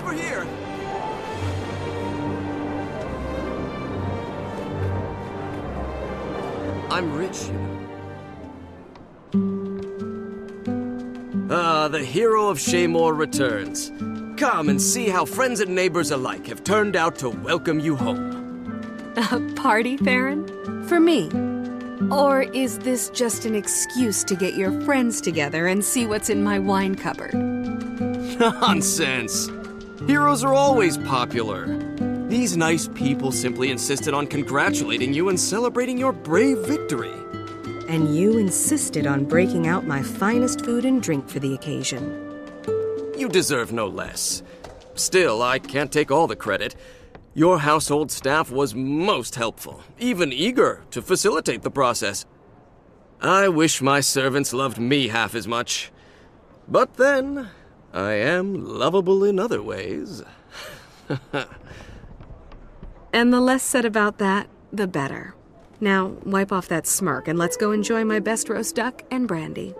over here! I'm rich, you know. The hero of Shaymore returns. Come and see how friends and neighbors alike have turned out to welcome you home. A party, Farron? For me? Or is this just an excuse to get your friends together and see what's in my wine cupboard? Nonsense! Heroes are always popular. These nice people simply insisted on congratulating you and celebrating your brave victory. And you insisted on breaking out my finest food and drink for the occasion. You deserve no less. Still, I can't take all the credit. Your household staff was most helpful, even eager to facilitate the process. I wish my servants loved me half as much. But then, I am lovable in other ways. And the less said about that, the better. Now, wipe off that smirk and let's go enjoy my best roast duck and brandy.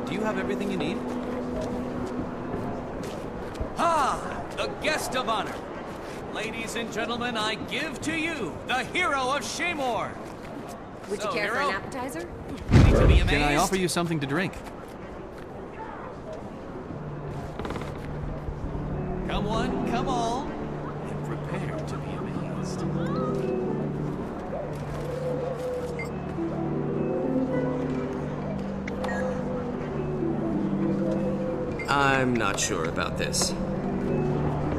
Do you have everything you need? The guest of honor. Ladies and gentlemen, I give to you the hero of Shaymore. Would you care for an appetizer? Ready to be amazed? Can I offer you something to drink? Come one, come all, and prepare to be amazed. I'm not sure about this.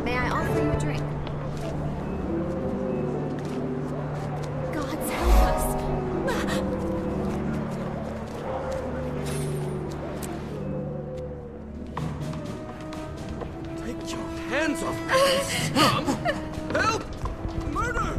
May I offer you a drink? Gods help us. Take your hands off me, scum! Help! Murder!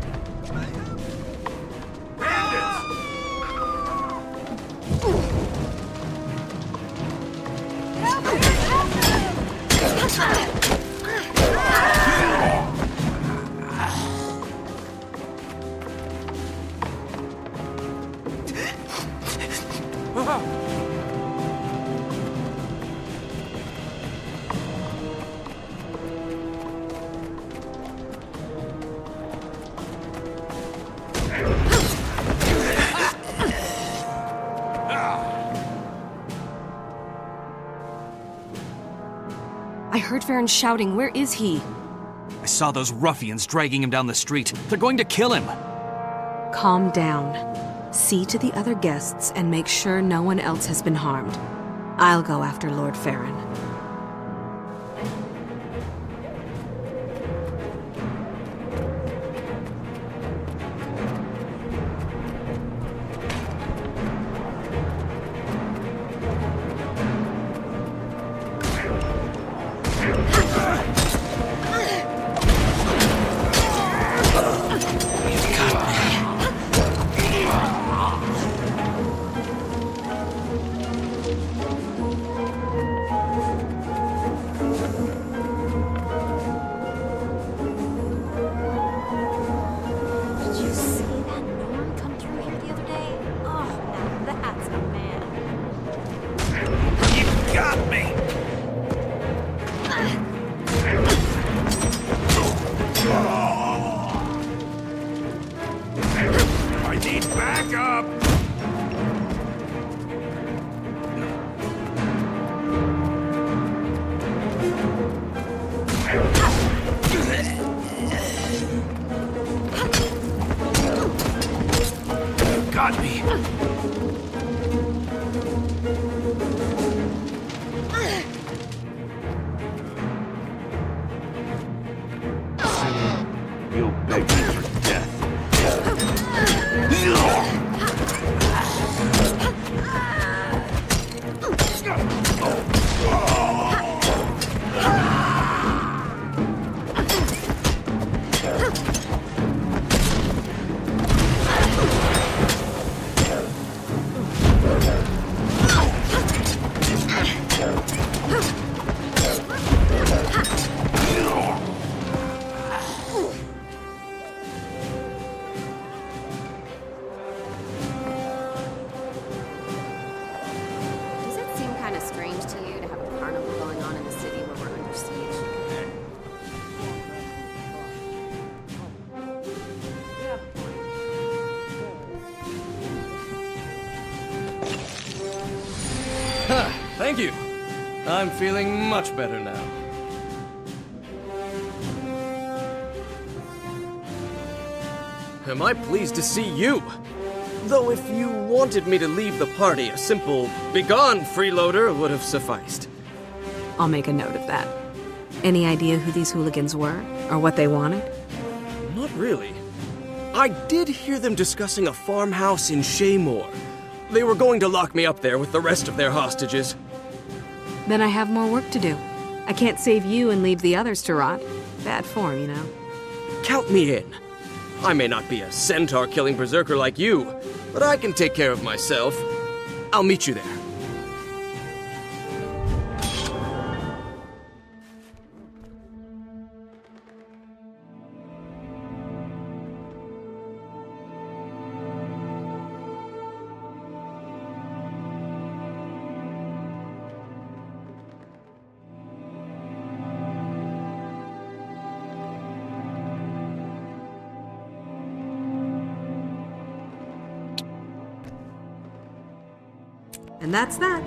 I heard Farron shouting. Where is he? I saw those ruffians dragging him down the street. They're going to kill him. Calm down. See to the other guests and make sure no one else has been harmed. I'll go after Lord Farron. Did you see that Norm come through here the other day? Oh, now that's a man. You got me! I need backup! Got me! You'll beg me for death. Thank you. I'm feeling much better now. Am I pleased to see you? Though if you wanted me to leave the party, a simple "begone, freeloader" would have sufficed. I'll make a note of that. Any idea who these hooligans were, or what they wanted? Not really. I did hear them discussing a farmhouse in Shaymore. They were going to lock me up there with the rest of their hostages. Then I have more work to do. I can't save you and leave the others to rot. Bad form, you know. Count me in. I may not be a centaur-killing berserker like you, but I can take care of myself. I'll meet you there. And that's that.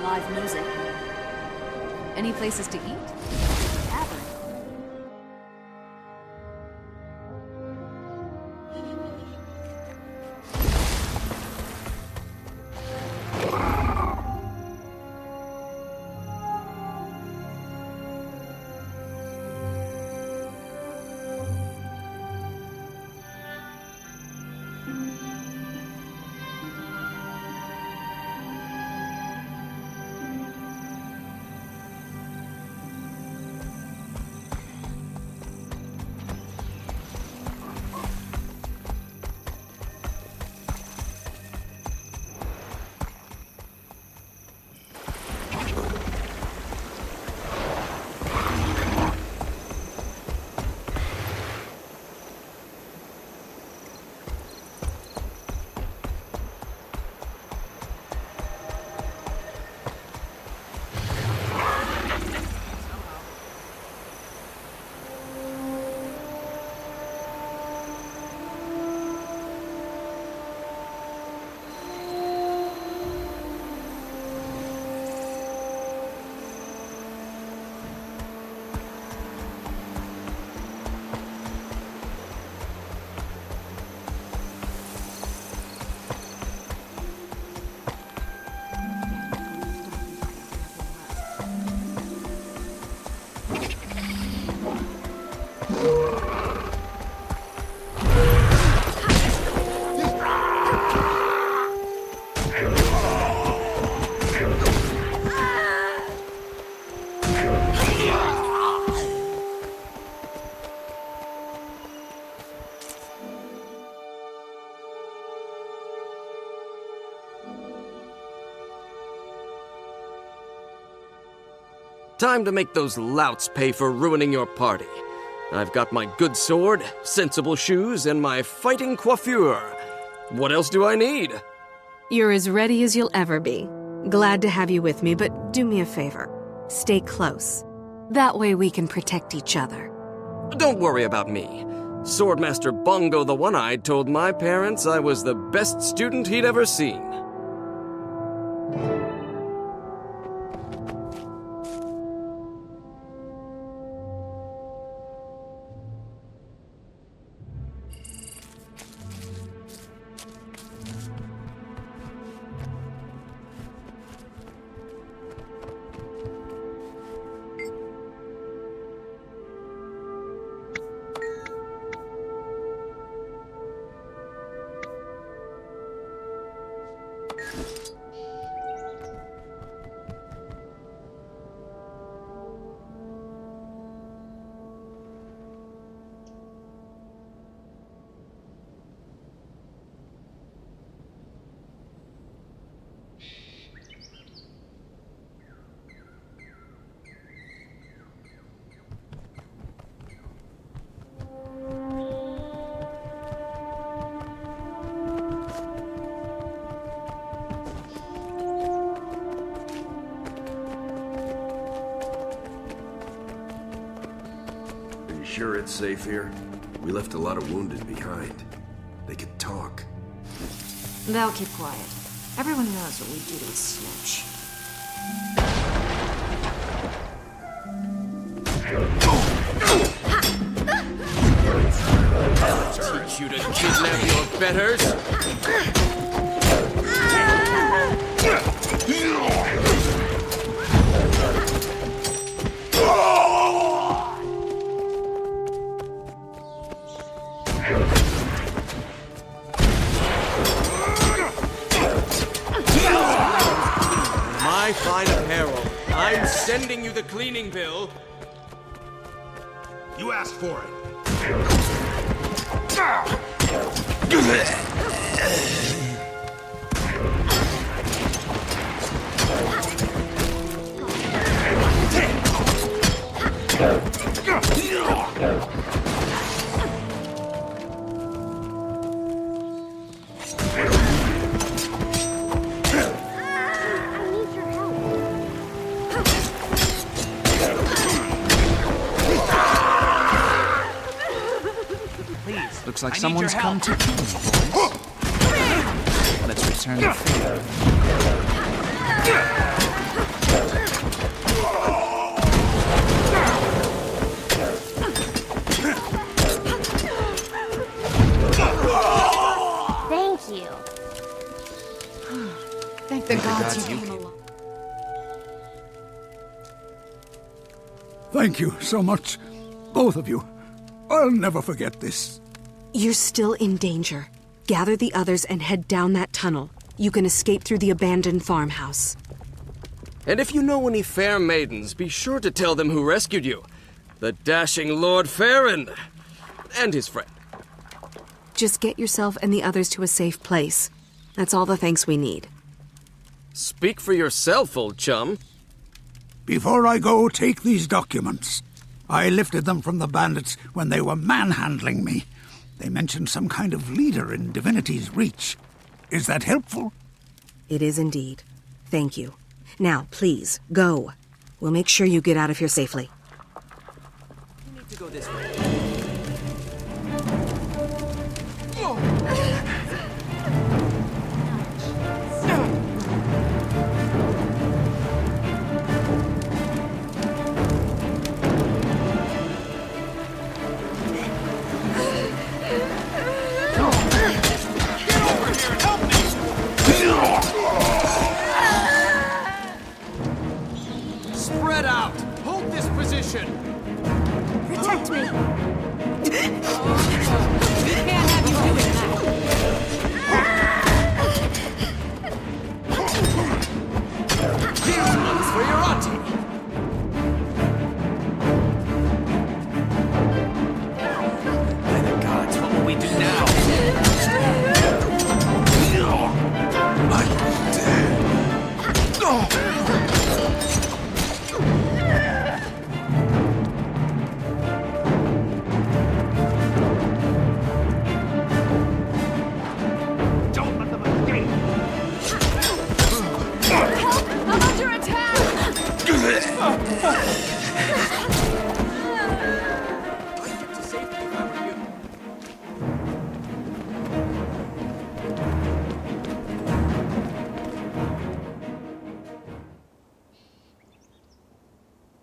live music. Any places to eat? Tavern. Time to make those louts pay for ruining your party. I've got my good sword, sensible shoes, and my fighting coiffure. What else do I need? You're as ready as you'll ever be. Glad to have you with me, but do me a favor. Stay close. That way we can protect each other. Don't worry about me. Swordmaster Bongo the One-Eyed told my parents I was the best student he'd ever seen. Sure it's safe here? We left a lot of wounded behind. They could talk. They'll keep quiet. Everyone knows what we do to a snitch. I'll teach you to kidnap your betters. My fine apparel. I'm sending you the cleaning bill. You asked for it. Looks like someone's come to kill me, boys. Let's return the favor. Thank the gods you came came. along. Thank you so much, both of you. I'll never forget this. You're still in danger. Gather the others and head down that tunnel. You can escape through the abandoned farmhouse. And if you know any fair maidens, be sure to tell them who rescued you. The dashing Lord Farron and his friend. Just get yourself and the others to a safe place. That's all the thanks we need. Speak for yourself, old chum. Before I go, take these documents. I lifted them from the bandits when they were manhandling me. They mentioned some kind of leader in Divinity's Reach. Is that helpful? It is indeed. Thank you. Now, please, go. We'll make sure you get out of here safely. You need to go this way. Spread out! Hold this position! Protect me! We can't have you doing that. Here's one for your auntie! By the gods, what will we do now? I'm dead. Don't let them escape! I'm under attack! I'd get to safety if I were you.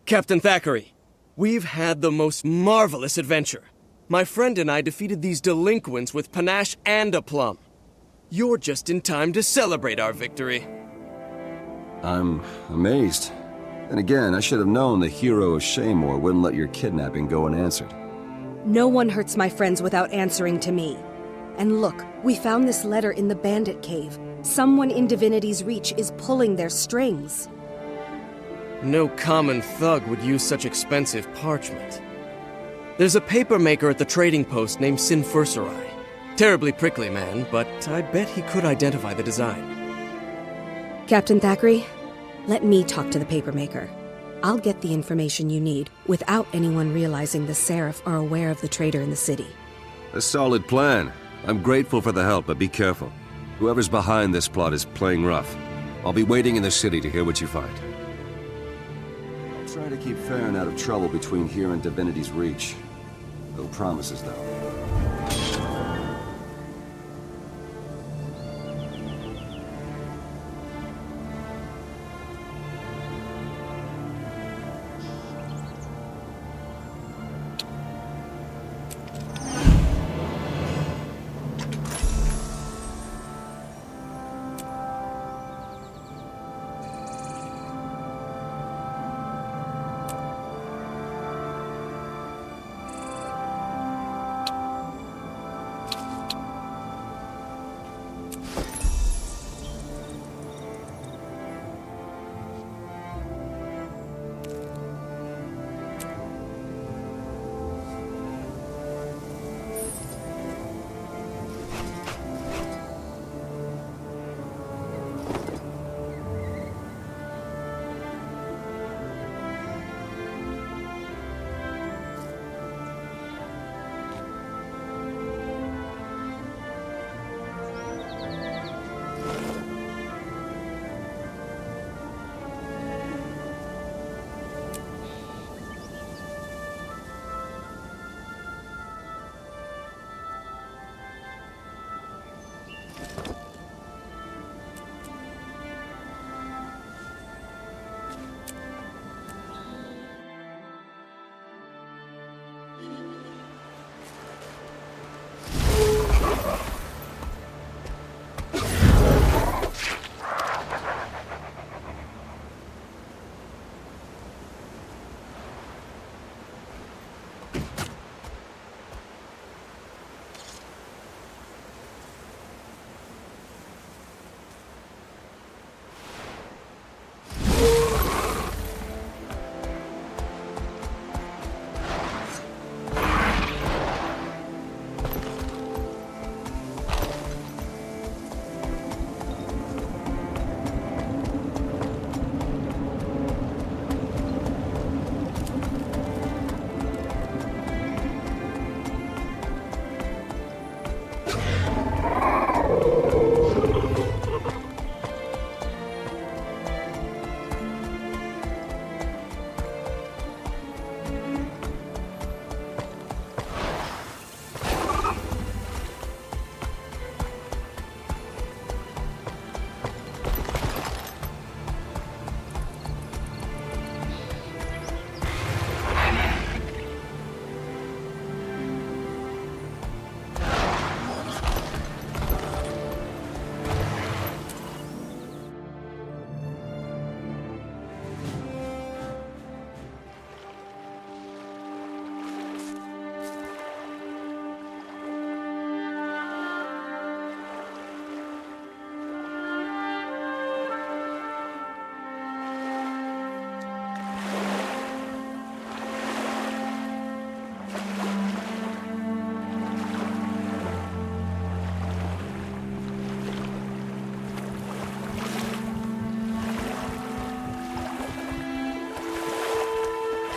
Captain Thackeray, we've had the most marvelous adventure. My friend and I defeated these delinquents with panache and aplomb. You're just in time to celebrate our victory. I'm amazed. And again, I should have known the hero of Shaymore wouldn't let your kidnapping go unanswered. No one hurts my friends without answering to me. And look, we found this letter in the bandit cave. Someone in Divinity's Reach is pulling their strings. No common thug would use such expensive parchment. There's a papermaker at the trading post named Sinfurserai. Terribly prickly man, but I bet he could identify the design. Captain Thackeray, let me talk to the papermaker. I'll get the information you need without anyone realizing the Seraph are aware of the traitor in the city. A solid plan. I'm grateful for the help, but be careful. Whoever's behind this plot is playing rough. I'll be waiting in the city to hear what you find. I'll try to keep Farron out of trouble between here and Divinity's Reach. No promises, though.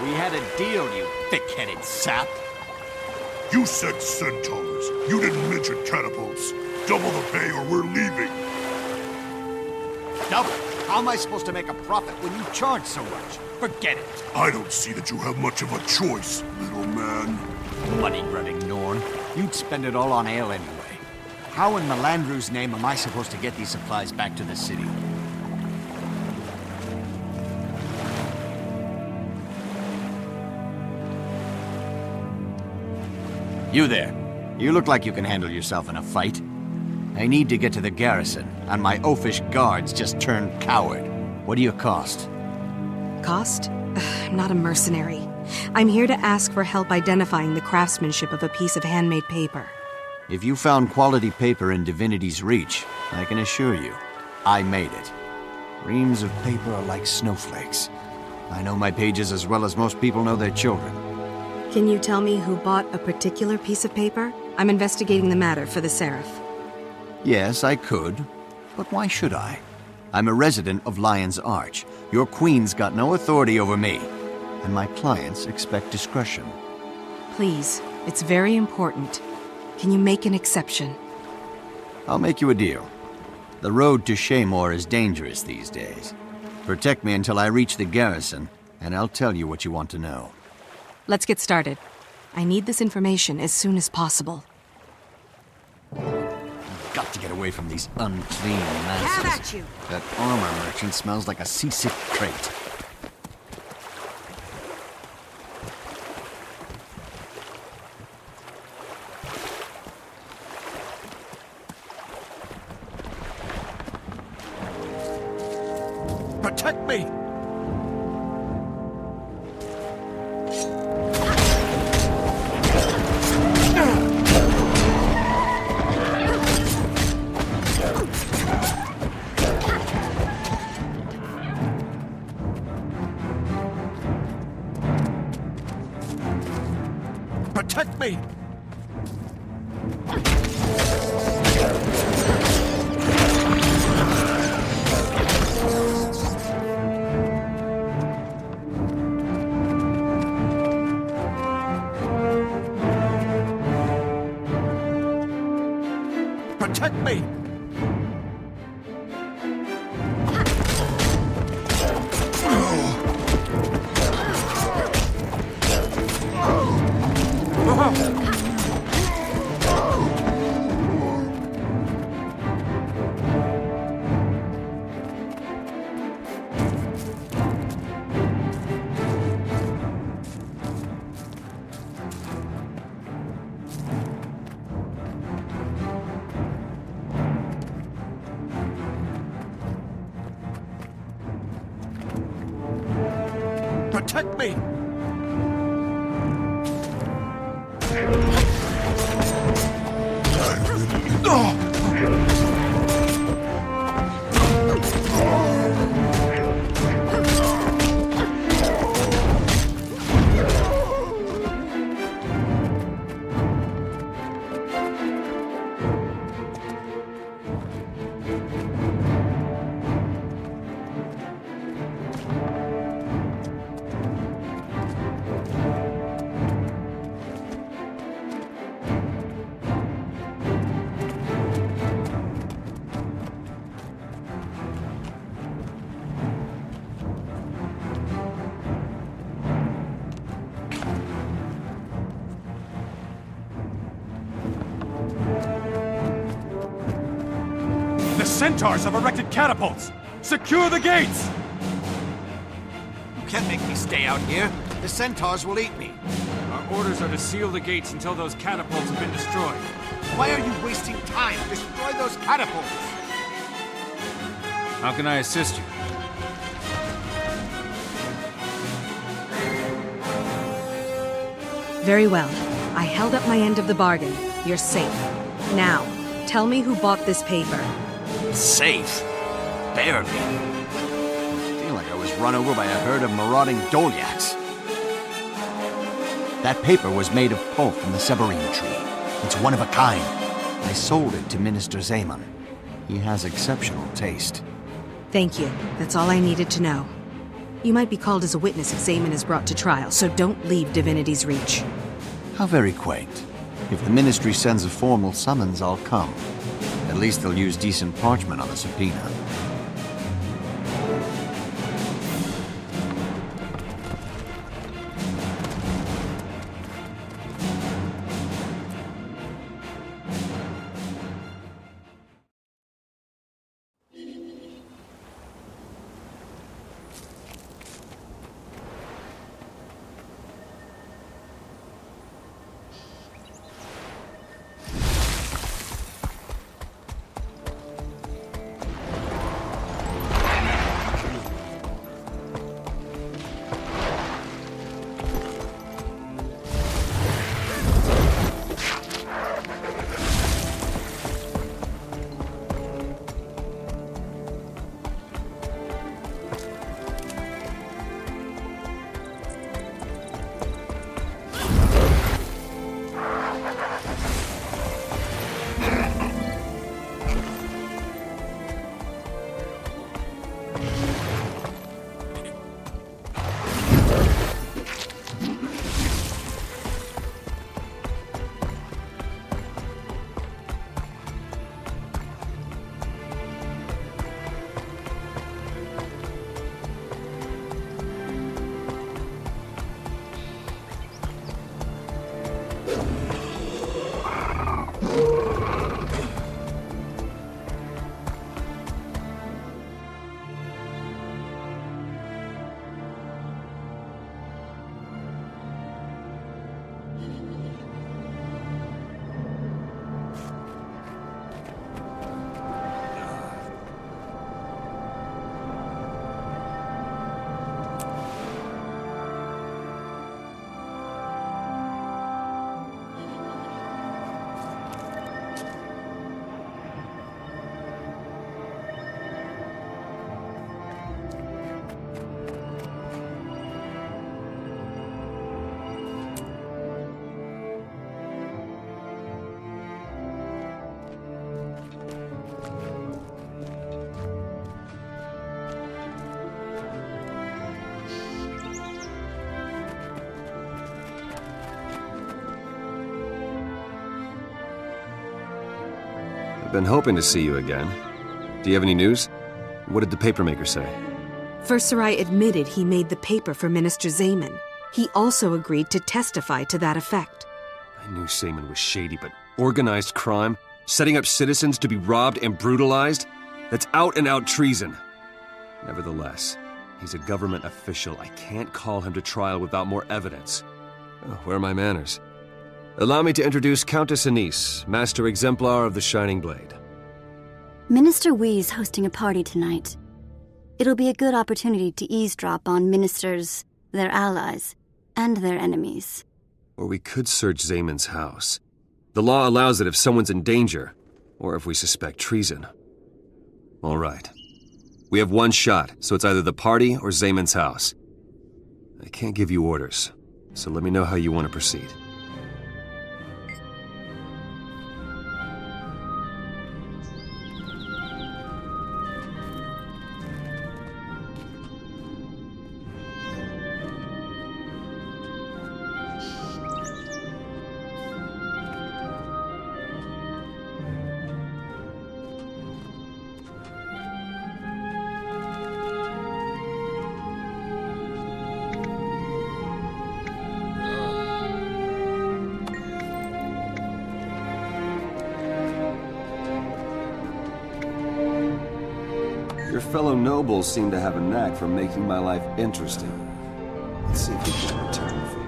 We had a deal, you thick-headed sap. You said centaurs. You didn't mention catapults. Double the pay or we're leaving. Double? How am I supposed to make a profit when you charge so much? Forget it. I don't see that you have much of a choice, little man. Money-grubbing Norn. You'd spend it all on ale anyway. How in Melandru's name am I supposed to get these supplies back to the city? You there. You look like you can handle yourself in a fight. I need to get to the garrison, and my oafish guards just turned coward. What do you cost? Cost? I'm not a mercenary. I'm here to ask for help identifying the craftsmanship of a piece of handmade paper. If you found quality paper in Divinity's Reach, I can assure you, I made it. Reams of paper are like snowflakes. I know my pages as well as most people know their children. Can you tell me who bought a particular piece of paper? I'm investigating the matter for the Seraph. Yes, I could. But why should I? I'm a resident of Lion's Arch. Your queen's got no authority over me. And my clients expect discretion. Please, it's very important. Can you make an exception? I'll make you a deal. The road to Shaymore is dangerous these days. Protect me until I reach the garrison, and I'll tell you what you want to know. Let's get started. I need this information as soon as possible. I've got to get away from these unclean masses. Have at you! That armor merchant smells like a seasick crate. Protect me! Protect me! Protect me! Protect me! The centaurs have erected catapults! Secure the gates! You can't make me stay out here. The centaurs will eat me. Our orders are to seal the gates until those catapults have been destroyed. Why are you wasting time? Destroy those catapults! How can I assist you? Very well. I held up my end of the bargain. You're safe. Now, tell me who bought this paper. Safe? Barely. I feel like I was run over by a herd of marauding Dolyaks. That paper was made of pulp from the Severine tree. It's one of a kind. I sold it to Minister Zaman. He has exceptional taste. Thank you. That's all I needed to know. You might be called as a witness if Zaman is brought to trial, so don't leave Divinity's reach. How very quaint. If the Ministry sends a formal summons, I'll come. At least they'll use decent parchment on the subpoena. Been hoping to see you again. Do you have any news? What did the papermaker say? Versailles admitted he made the paper for Minister Zaman. He also agreed to testify to that effect. I knew Zaman was shady, but organized crime? Setting up citizens to be robbed and brutalized? That's out-and-out treason. Nevertheless, he's a government official. I can't call him to trial without more evidence. Oh, where are my manners? Allow me to introduce Countess Anise, Master Exemplar of the Shining Blade. Minister Ys hosting a party tonight. It'll be a good opportunity to eavesdrop on ministers, their allies, and their enemies. Or we could search Zaman's house. The law allows it if someone's in danger, or if we suspect treason. All right. We have one shot, so it's either the party or Zaman's house. I can't give you orders, so let me know how you want to proceed. Your fellow nobles seem to have a knack for making my life interesting. Let's see if we can return the favor.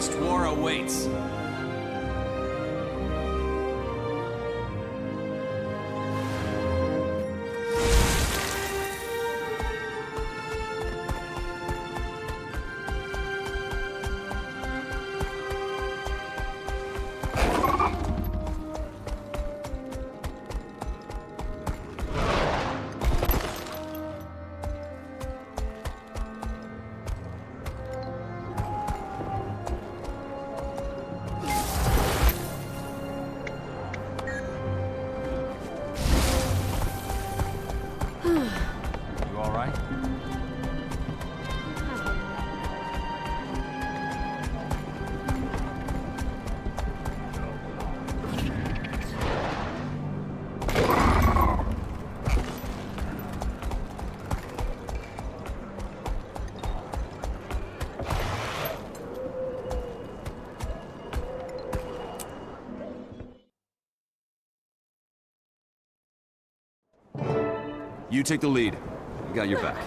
next war awaits. You take the lead. I got your back.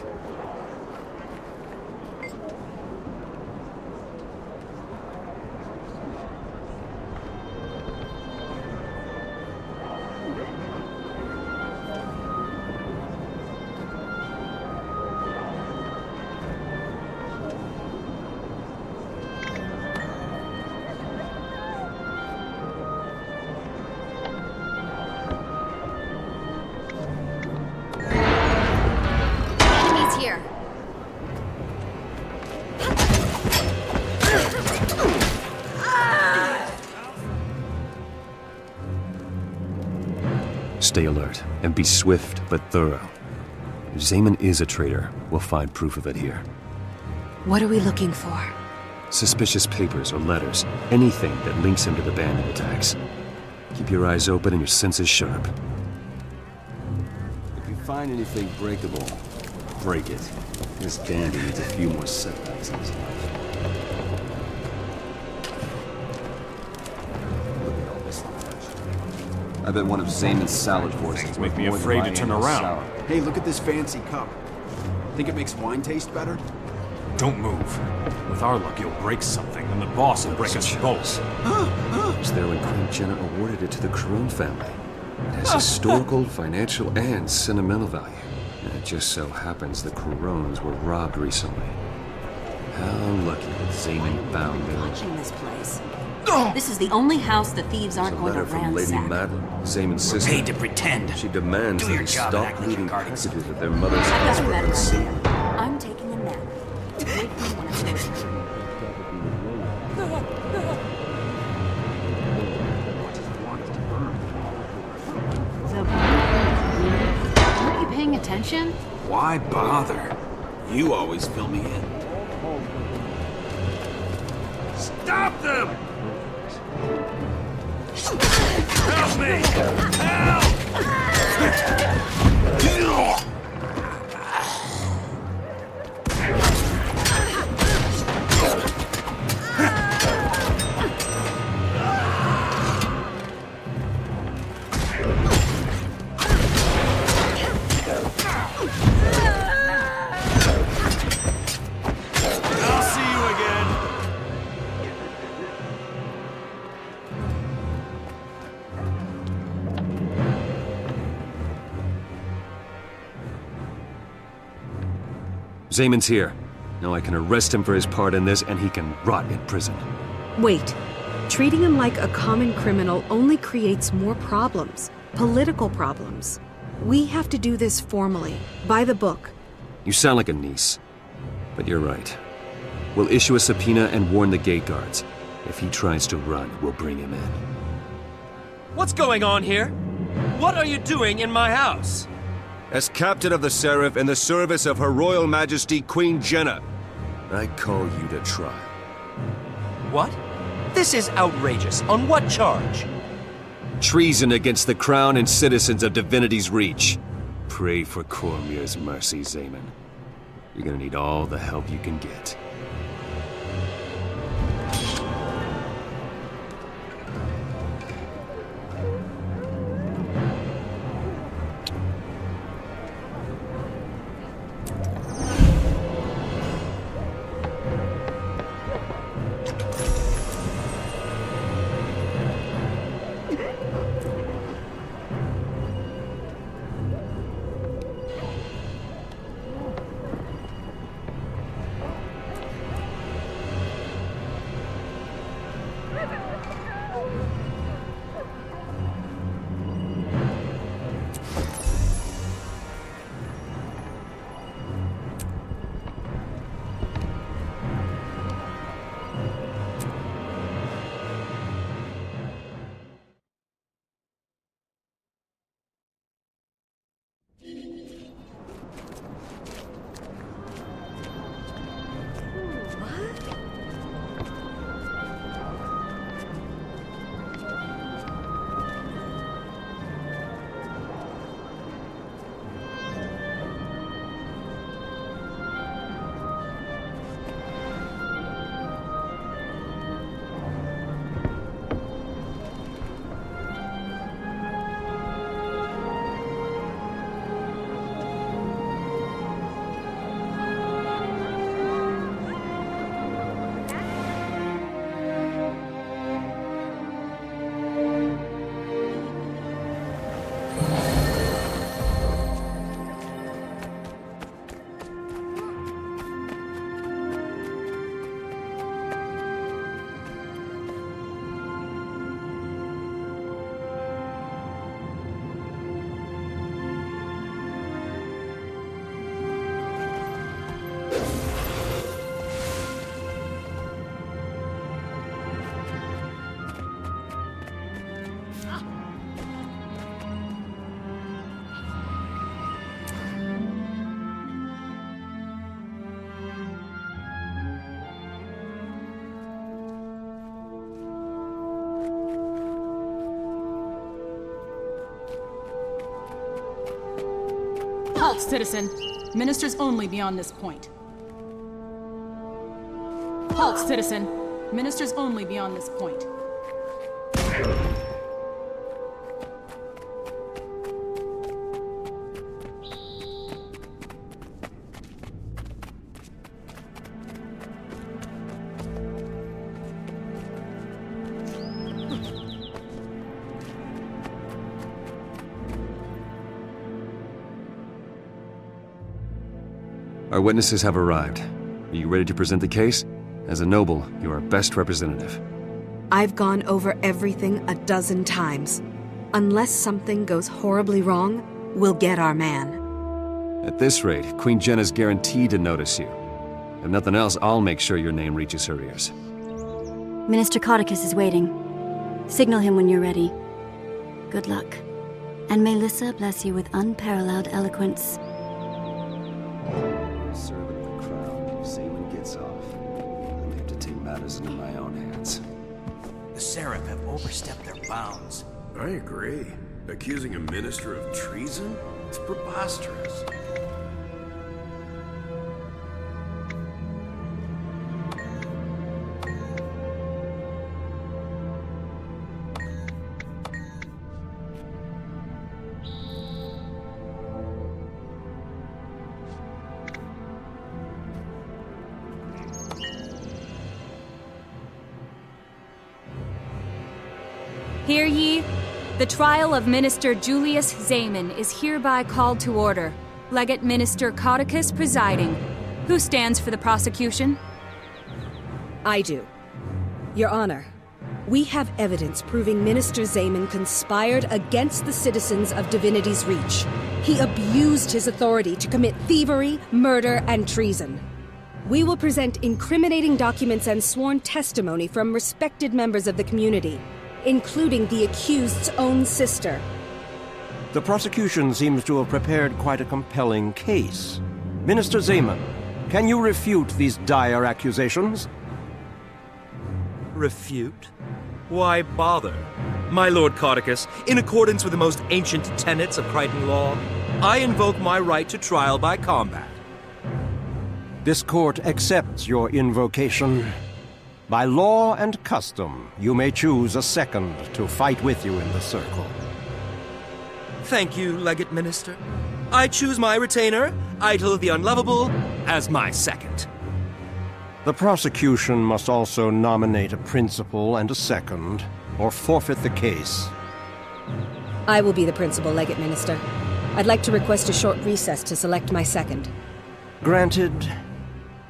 Stay alert, and be swift but thorough. If Zaman is a traitor, we'll find proof of it here. What are we looking for? Suspicious papers or letters, anything that links him to the bandit attacks. Keep your eyes open and your senses sharp. If you find anything breakable, break it. This dandy needs a few more setbacks in his life. I bet one of Zaman's salad horses make me afraid to turn around. Hey, look at this fancy cup. Think it makes wine taste better? Don't move. With our luck, you'll break something, and the boss will break us both. It was there when Queen Jenna awarded it to the Corone family. It has historical, financial, and sentimental value. And it just so happens the Corones were robbed recently. How lucky that Zaman found their Watching this place. This is the only house the thieves aren't going to letter from Lady ransack. Madeline, Zaman's sister. paid to pretend. She demands Do that your he job and stop act like leaving you're guarding packages at their mother's I've house got a for better unseen. idea. I'm taking a nap. Wake me when it's Aren't you paying attention? Why bother? You always fill me in. Stop them! Help me! Help! I'll see you again. Zaman's here. Now I can arrest him for his part in this, and he can rot in prison. Wait. Treating him like a common criminal only creates more problems. Political problems. We have to do this formally, by the book. You sound like a niece. But you're right. We'll issue a subpoena and warn the gate guards. If he tries to run, we'll bring him in. What's going on here? What are you doing in my house? As captain of the Seraph in the service of Her Royal Majesty Queen Jenna, I call you to trial. What? This is outrageous. On what charge? Treason against the crown and citizens of Divinity's Reach. Pray for Cormyr's mercy, Zaman. You're gonna need all the help you can get. Halt, citizen! Ministers only beyond this point. Halt, citizen! Ministers only beyond this point. Our witnesses have arrived. Are you ready to present the case? As a noble, you are our best representative. I've gone over everything a dozen times. Unless something goes horribly wrong, we'll get our man. At this rate, Queen Jenna's guaranteed to notice you. If nothing else, I'll make sure your name reaches her ears. Minister Codicus is waiting. Signal him when you're ready. Good luck. And may Lissa bless you with unparalleled eloquence. Servant of the crown, if Zaman gets off, I may have to take matters into my own hands. The Seraph have overstepped their bounds. I agree. Accusing a minister of treason? It's preposterous. Hear ye? The trial of Minister Julius Zaman is hereby called to order. Legate Minister Codicus presiding. Who stands for the prosecution? I do. Your Honor, we have evidence proving Minister Zaman conspired against the citizens of Divinity's Reach. He abused his authority to commit thievery, murder, and treason. We will present incriminating documents and sworn testimony from respected members of the community, including the accused's own sister. The prosecution seems to have prepared quite a compelling case. Minister Zaman, can you refute these dire accusations? Refute? Why bother? My Lord Codicus, in accordance with the most ancient tenets of Crichton law, I invoke my right to trial by combat. This court accepts your invocation. By law and custom, you may choose a second to fight with you in the circle. Thank you, Legate Minister. I choose my retainer, Idol of the Unlovable, as my second. The prosecution must also nominate a principal and a second, or forfeit the case. I will be the principal, Legate Minister. I'd like to request a short recess to select my second. Granted.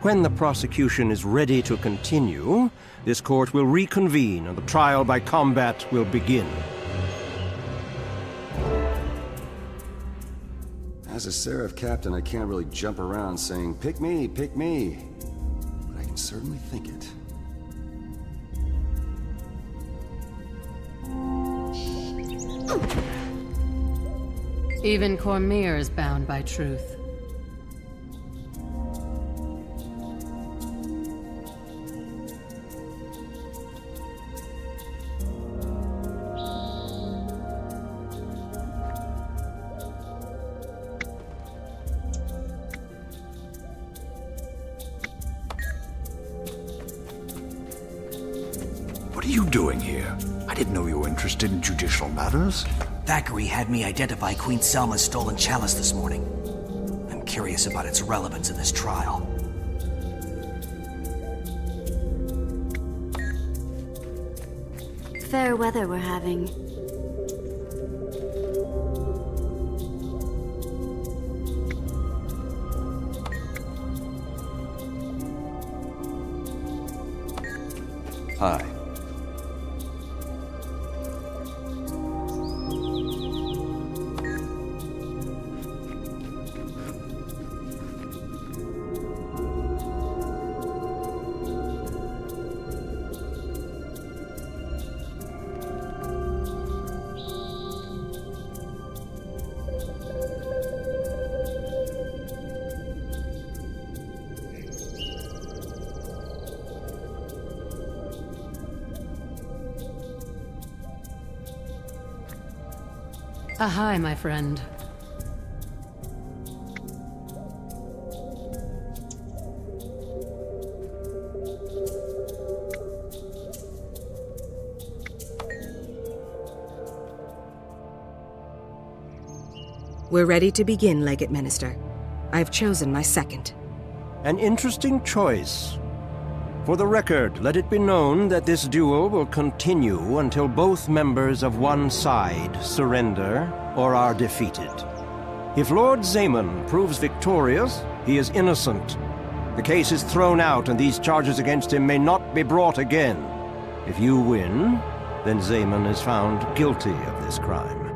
When the prosecution is ready to continue, this court will reconvene and the trial by combat will begin. As a Seraph captain, I can't really jump around saying, pick me, pick me. But I can certainly think it. Even Cormyr is bound by truth. What are you doing here? I didn't know you were interested in judicial matters. Thackeray had me identify Queen Selma's stolen chalice this morning. I'm curious about its relevance in this trial. Fair weather we're having. Hi. Hi, my friend. We're ready to begin, Legate Minister. I've chosen my second. An interesting choice. For the record, let it be known that this duel will continue until both members of one side surrender or are defeated. If Lord Zaman proves victorious, he is innocent. The case is thrown out and these charges against him may not be brought again. If you win, then Zaman is found guilty of this crime.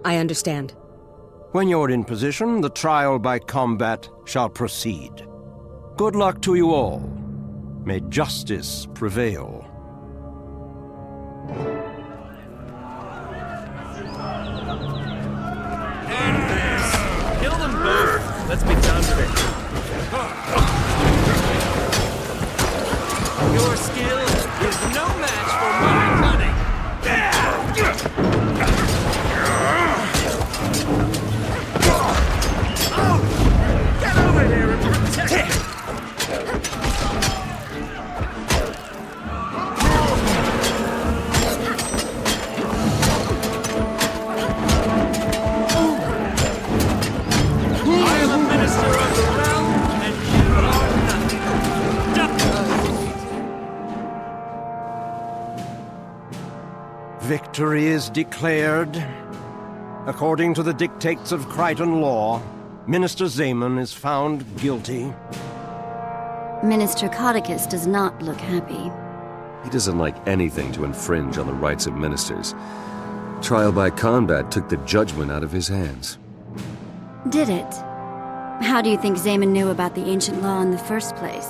I understand. When you're in position, the trial by combat shall proceed. Good luck to you all. May justice prevail. Kill them both! Let's be done with it. Your skill is no match for my cunning! Oh! Get over here and protect it! Victory is declared. According to the dictates of Crichton law, Minister Zaman is found guilty. Minister Codicus does not look happy. He doesn't like anything to infringe on the rights of ministers. Trial by combat took the judgment out of his hands. Did it? How do you think Zaman knew about the ancient law in the first place?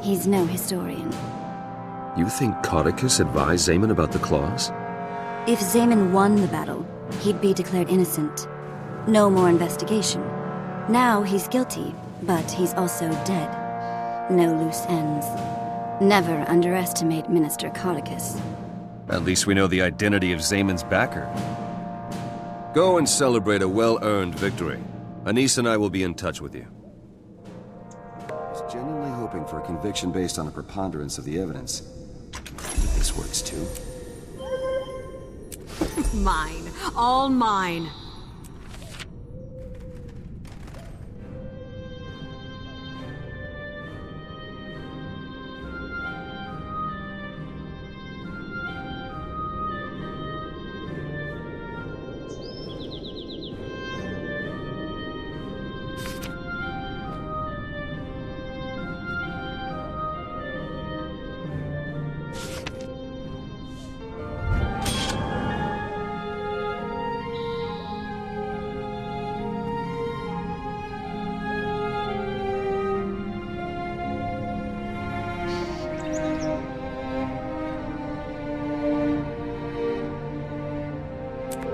He's no historian. You think Codicus advised Zaman about the clause? If Zaman won the battle, he'd be declared innocent. No more investigation. Now he's guilty, but he's also dead. No loose ends. Never underestimate Minister Codicus. At least we know the identity of Zaman's backer. Go and celebrate a well-earned victory. Anise and I will be in touch with you. I was genuinely hoping for a conviction based on a preponderance of the evidence. This works too. Mine. All mine.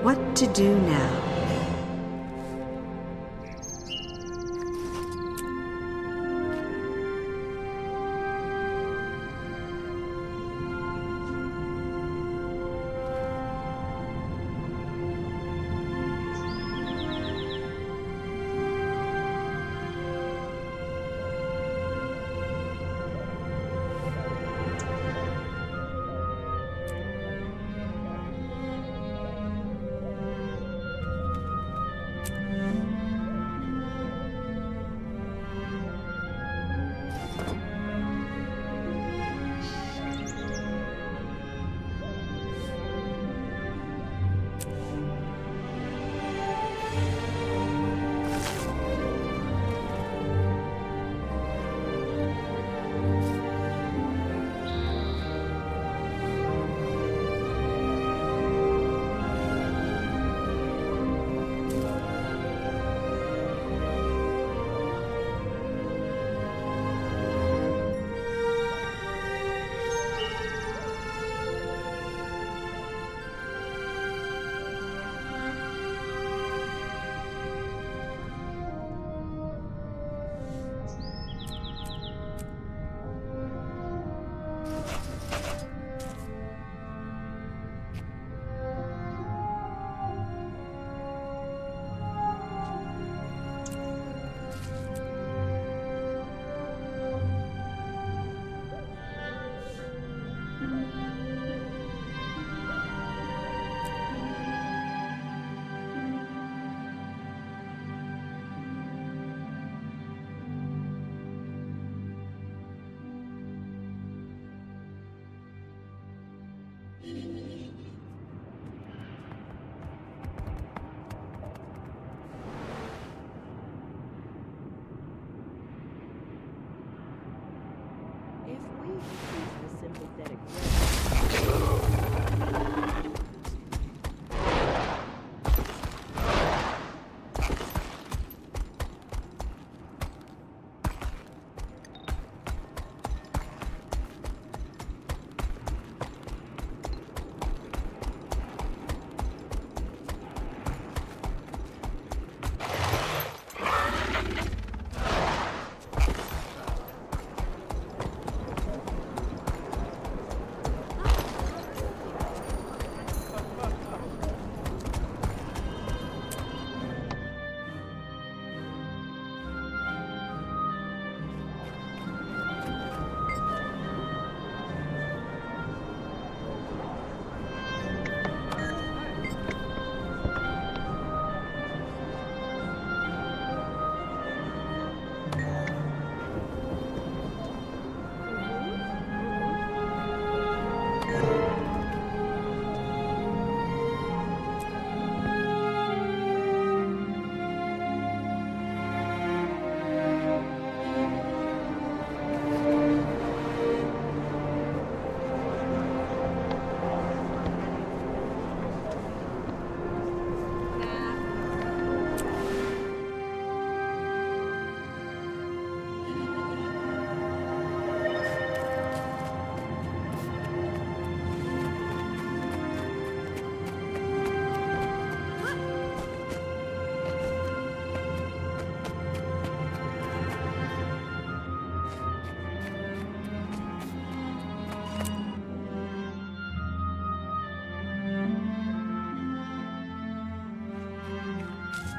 What to do now?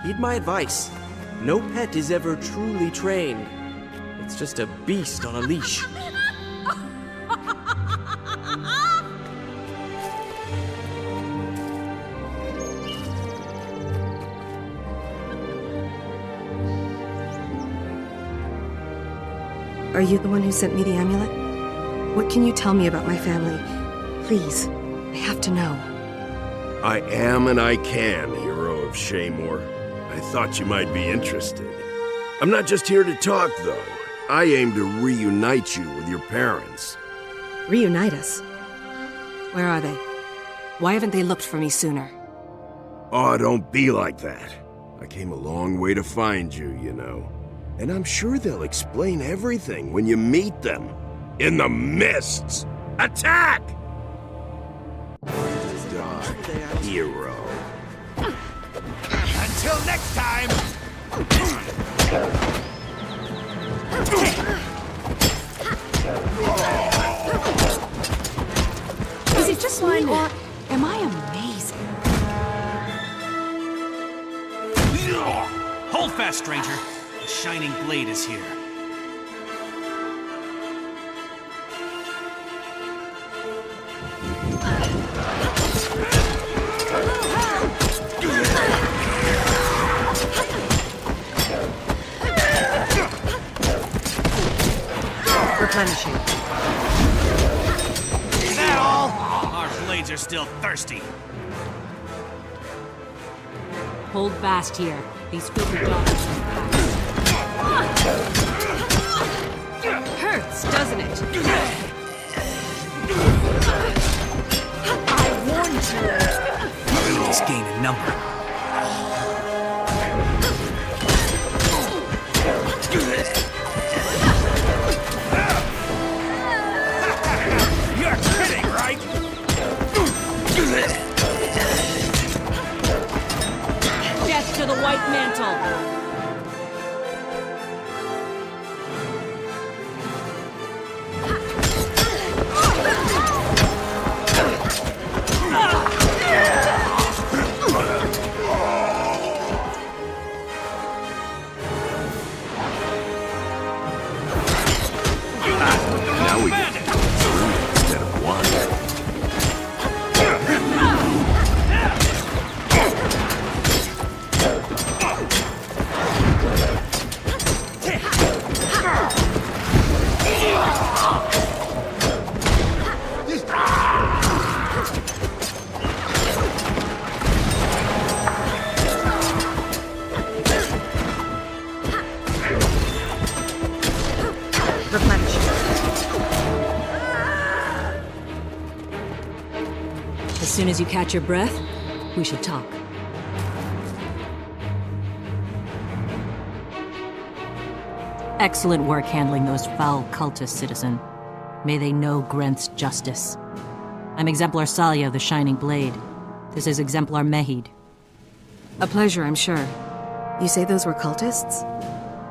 Heed my advice. No pet is ever truly trained. It's just a beast on a leash. Are you the one who sent me the amulet? What can you tell me about my family? Please, I have to know. I am and I can, hero of Shaymore. I thought you might be interested. I'm not just here to talk, though. I aim to reunite you with your parents. Reunite us? Where are they? Why haven't they looked for me sooner? Oh, don't be like that. I came a long way to find you, you know. And I'm sure they'll explain everything when you meet them. In the mists! Attack! Die, hero. Until next time! Is it just me, or am I amazing? Hold fast, stranger. The Shining Blade is here. Replenishing. Is that all? Our blades are still thirsty. Hold fast here. These filthy dogs are fast. Hurts, doesn't it? I warned you. Enemies gain in number. You're kidding, right? Death to the White Mantle! As soon as you catch your breath, we should talk. Excellent work handling those foul cultists, citizen. May they know Grenth's justice. I'm Exemplar Salia of the Shining Blade. This is Exemplar Mehid. A pleasure, I'm sure. You say those were cultists?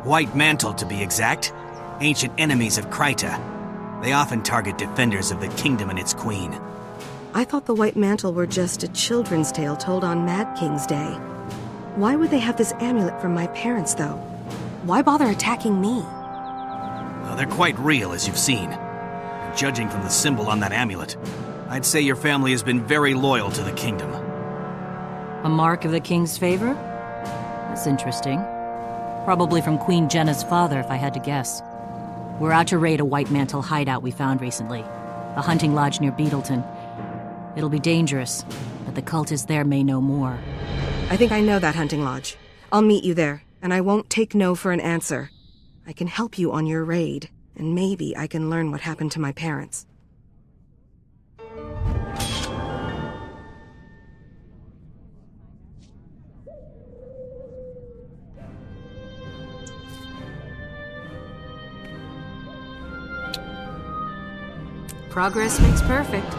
White Mantle, to be exact. Ancient enemies of Kryta. They often target defenders of the kingdom and its queen. I thought the White Mantle were just a children's tale told on Mad King's Day. Why would they have this amulet from my parents, though? Why bother attacking me? Well, they're quite real, as you've seen. And judging from the symbol on that amulet, I'd say your family has been very loyal to the kingdom. A mark of the king's favor? That's interesting. Probably from Queen Jenna's father, if I had to guess. We're out to raid a White Mantle hideout we found recently. A hunting lodge near Beetleton. It'll be dangerous, but the cultists there may know more. I think I know that hunting lodge. I'll meet you there, and I won't take no for an answer. I can help you on your raid, and maybe I can learn what happened to my parents. Progress makes perfect.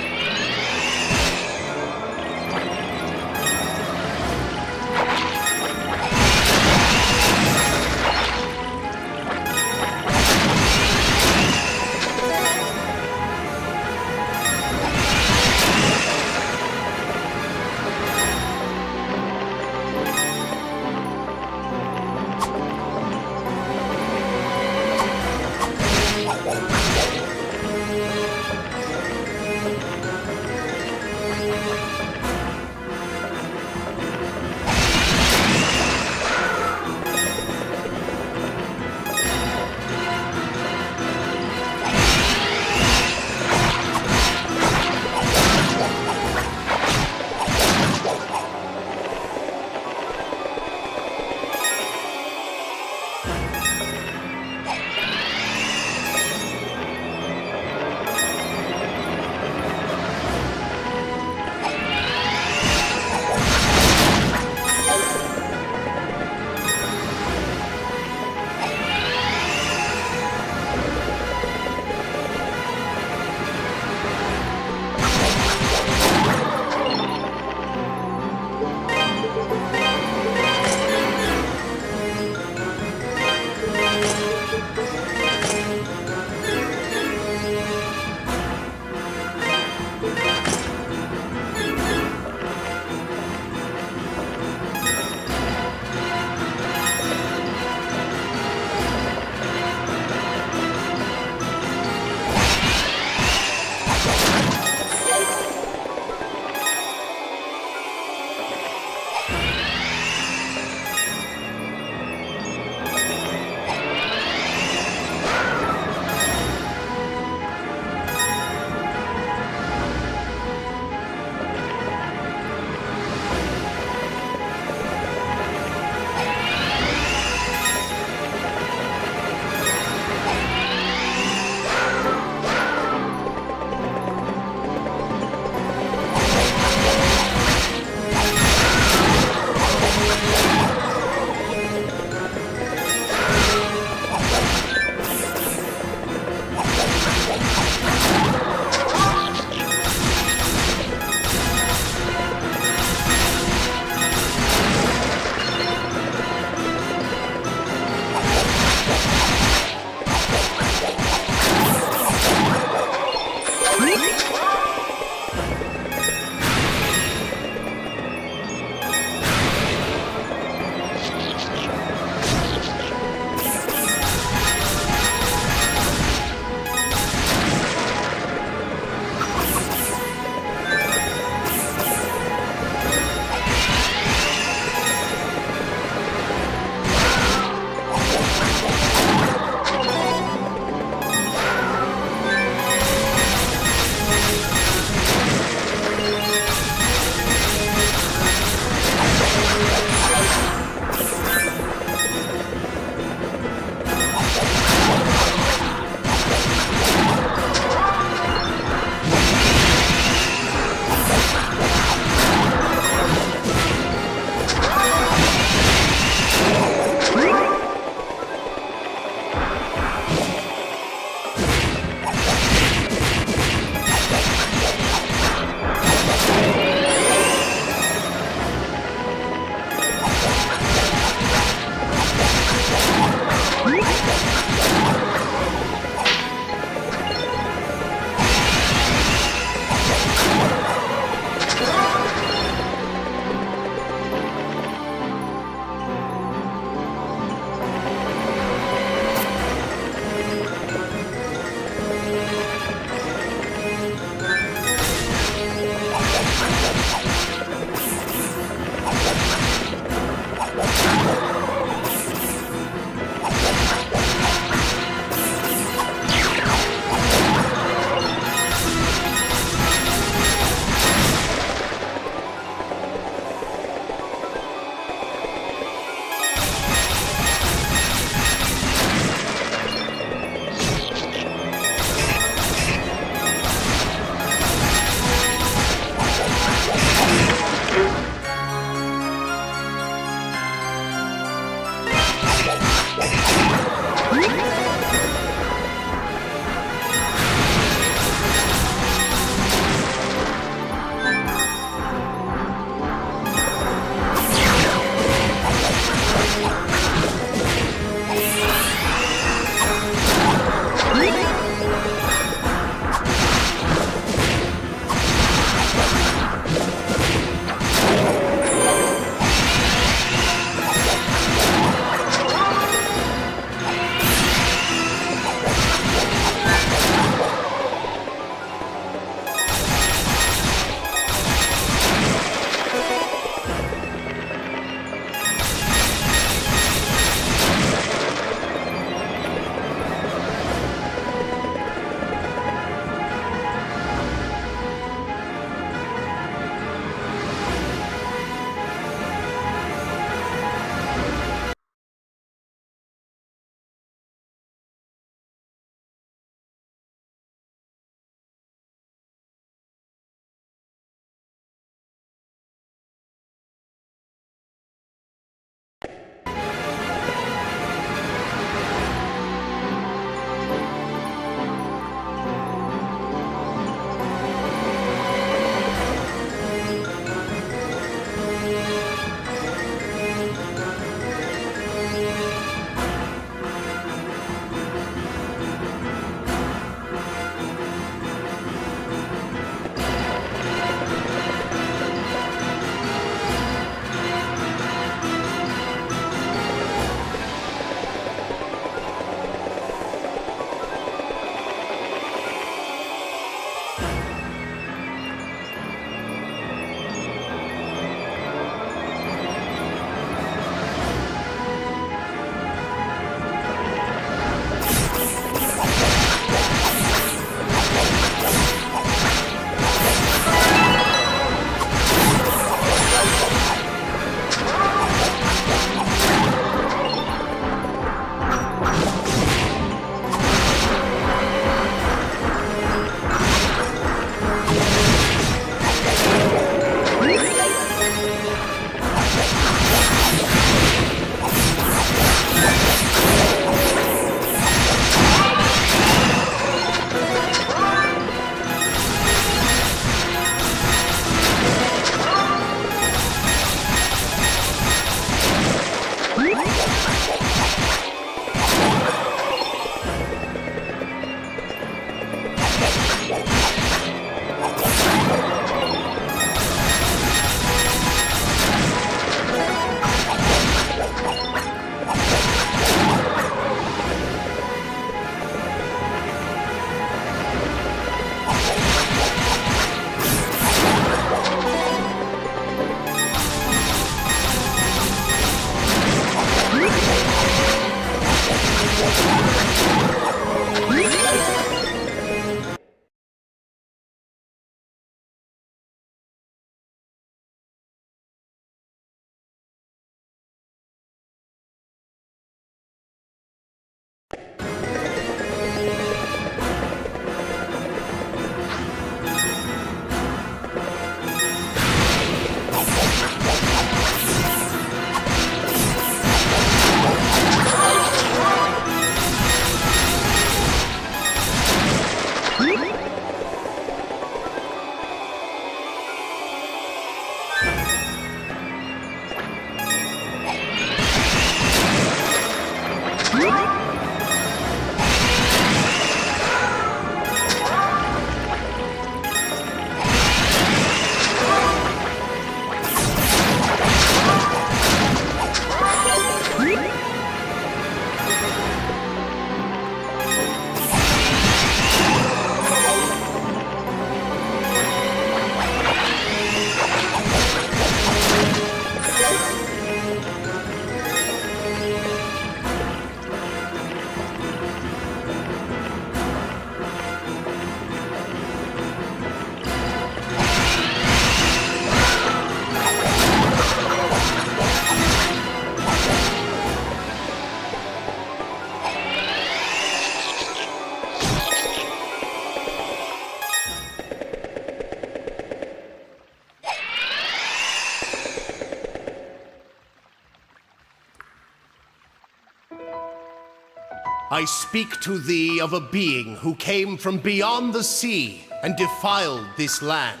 I speak to thee of a being who came from beyond the sea and defiled this land.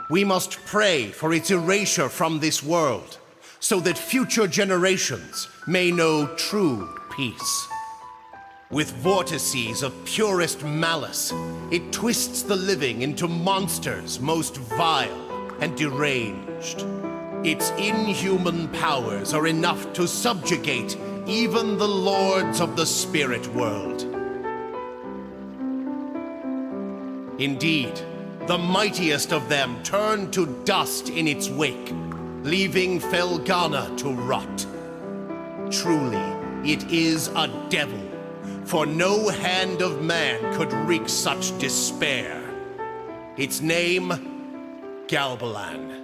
We must pray for its erasure from this world, so that future generations may know true peace. With vortices of purest malice, it twists the living into monsters most vile and deranged. Its inhuman powers are enough to subjugate even the lords of the spirit world. Indeed, the mightiest of them turned to dust in its wake, leaving Felghana to rot. Truly, it is a devil, for no hand of man could wreak such despair. Its name, Galbalan.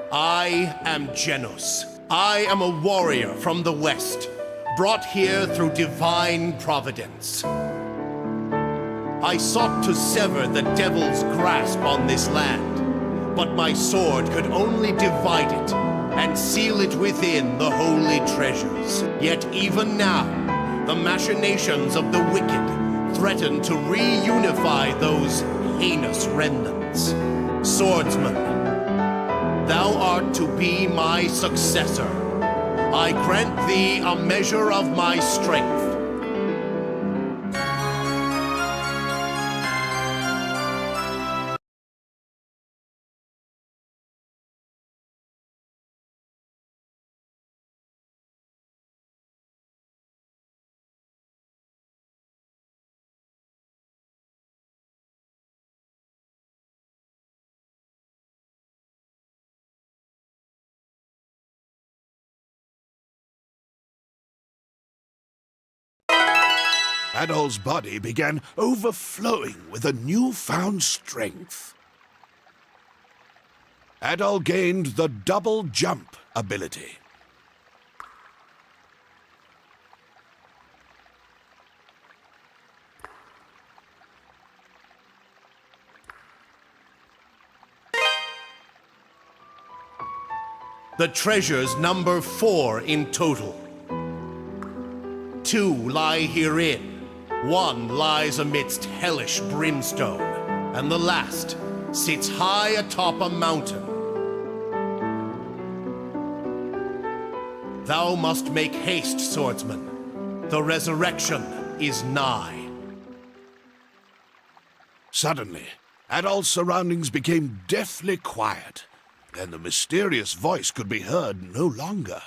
I am Genos. I am a warrior from the west, brought here through divine providence. I sought to sever the devil's grasp on this land, but my sword could only divide it and seal it within the holy treasures. Yet even now, the machinations of the wicked threaten to reunify those heinous remnants. Swordsman, thou art to be my successor. I grant thee a measure of my strength. Adol's body began overflowing with a newfound strength. Adol gained the double jump ability. The treasures number 4 in total. 2 lie herein. 1 lies amidst hellish brimstone, and the last sits high atop a mountain. Thou must make haste, swordsman. The resurrection is nigh. Suddenly, Adol's surroundings became deathly quiet, and the mysterious voice could be heard no longer.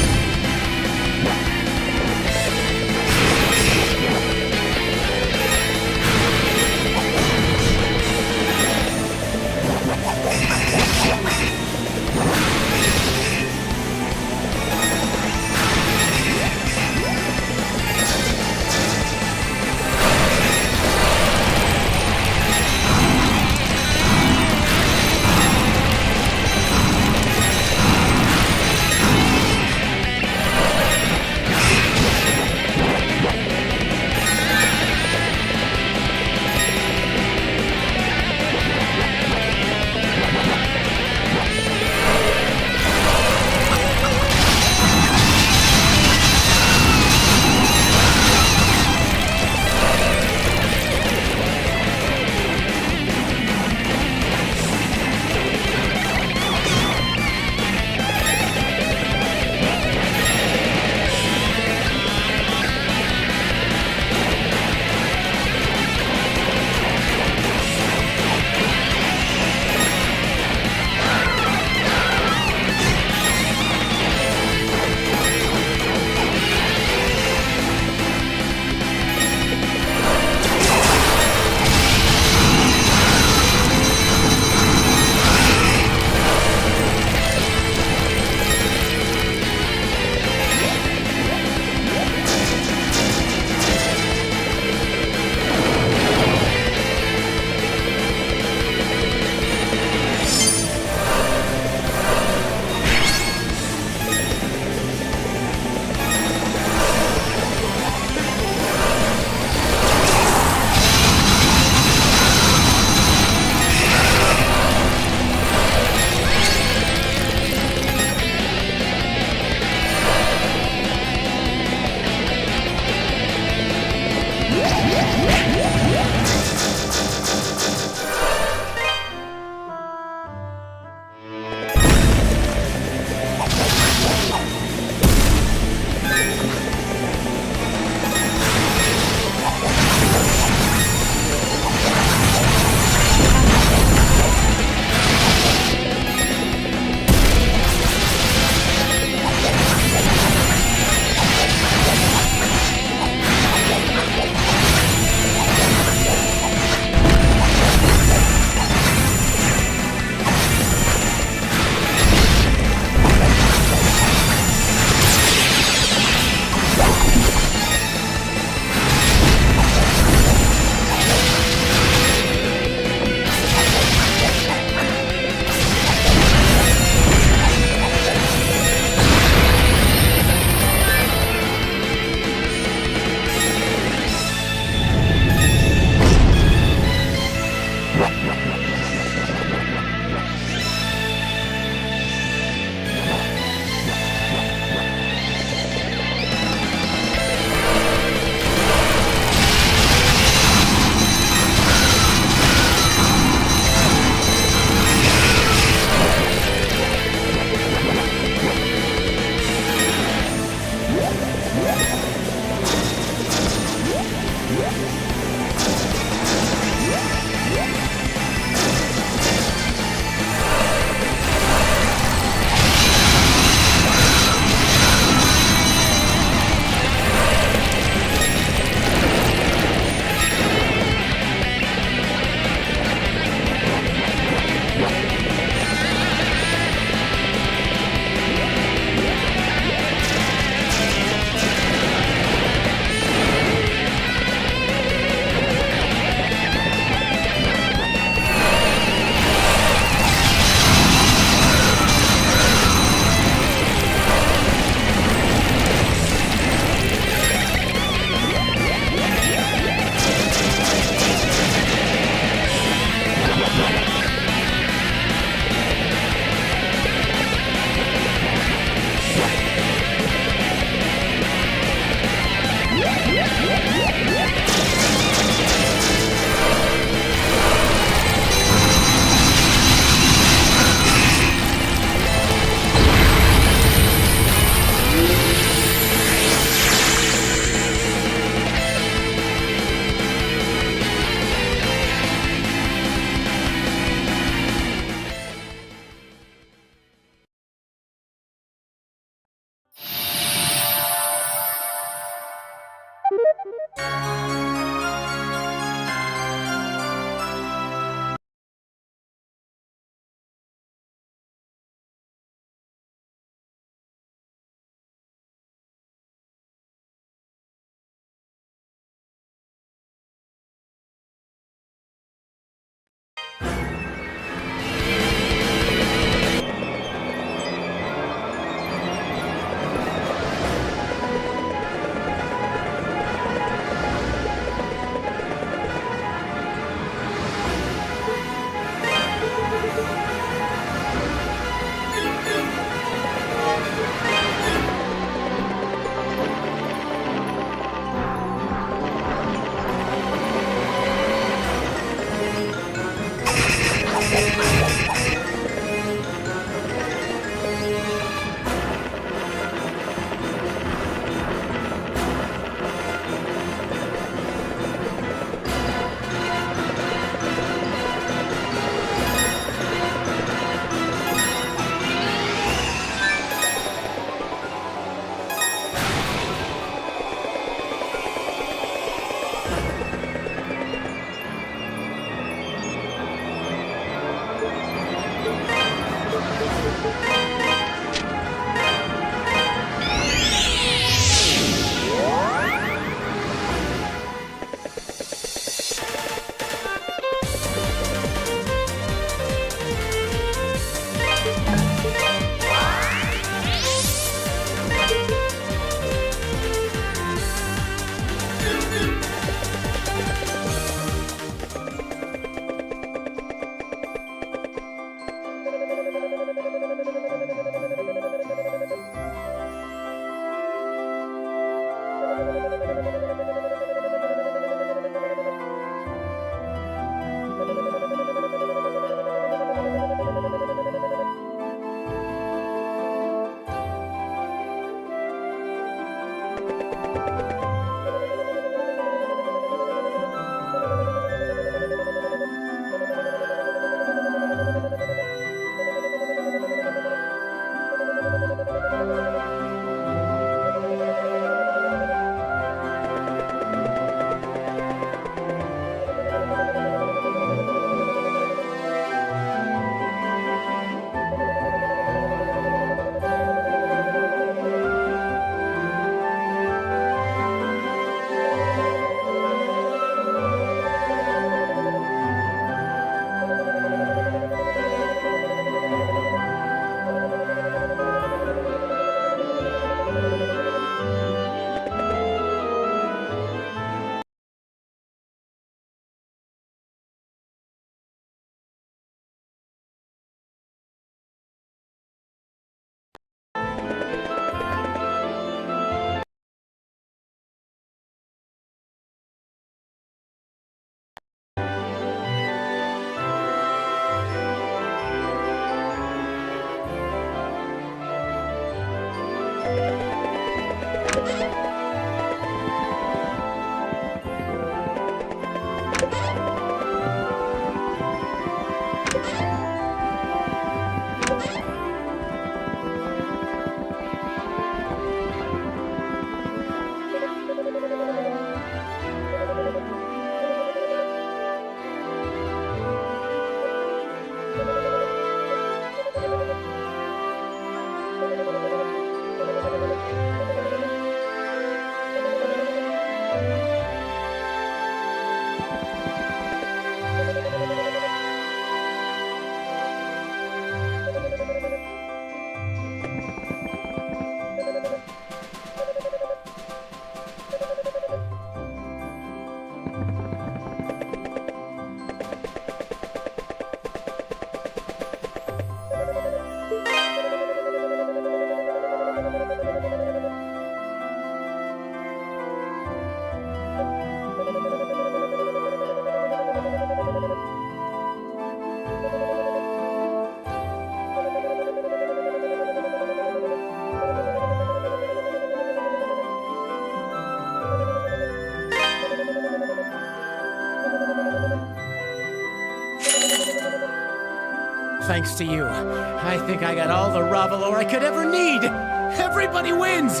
Thanks to you, I think I got all the Ravalor I could ever need. Everybody wins!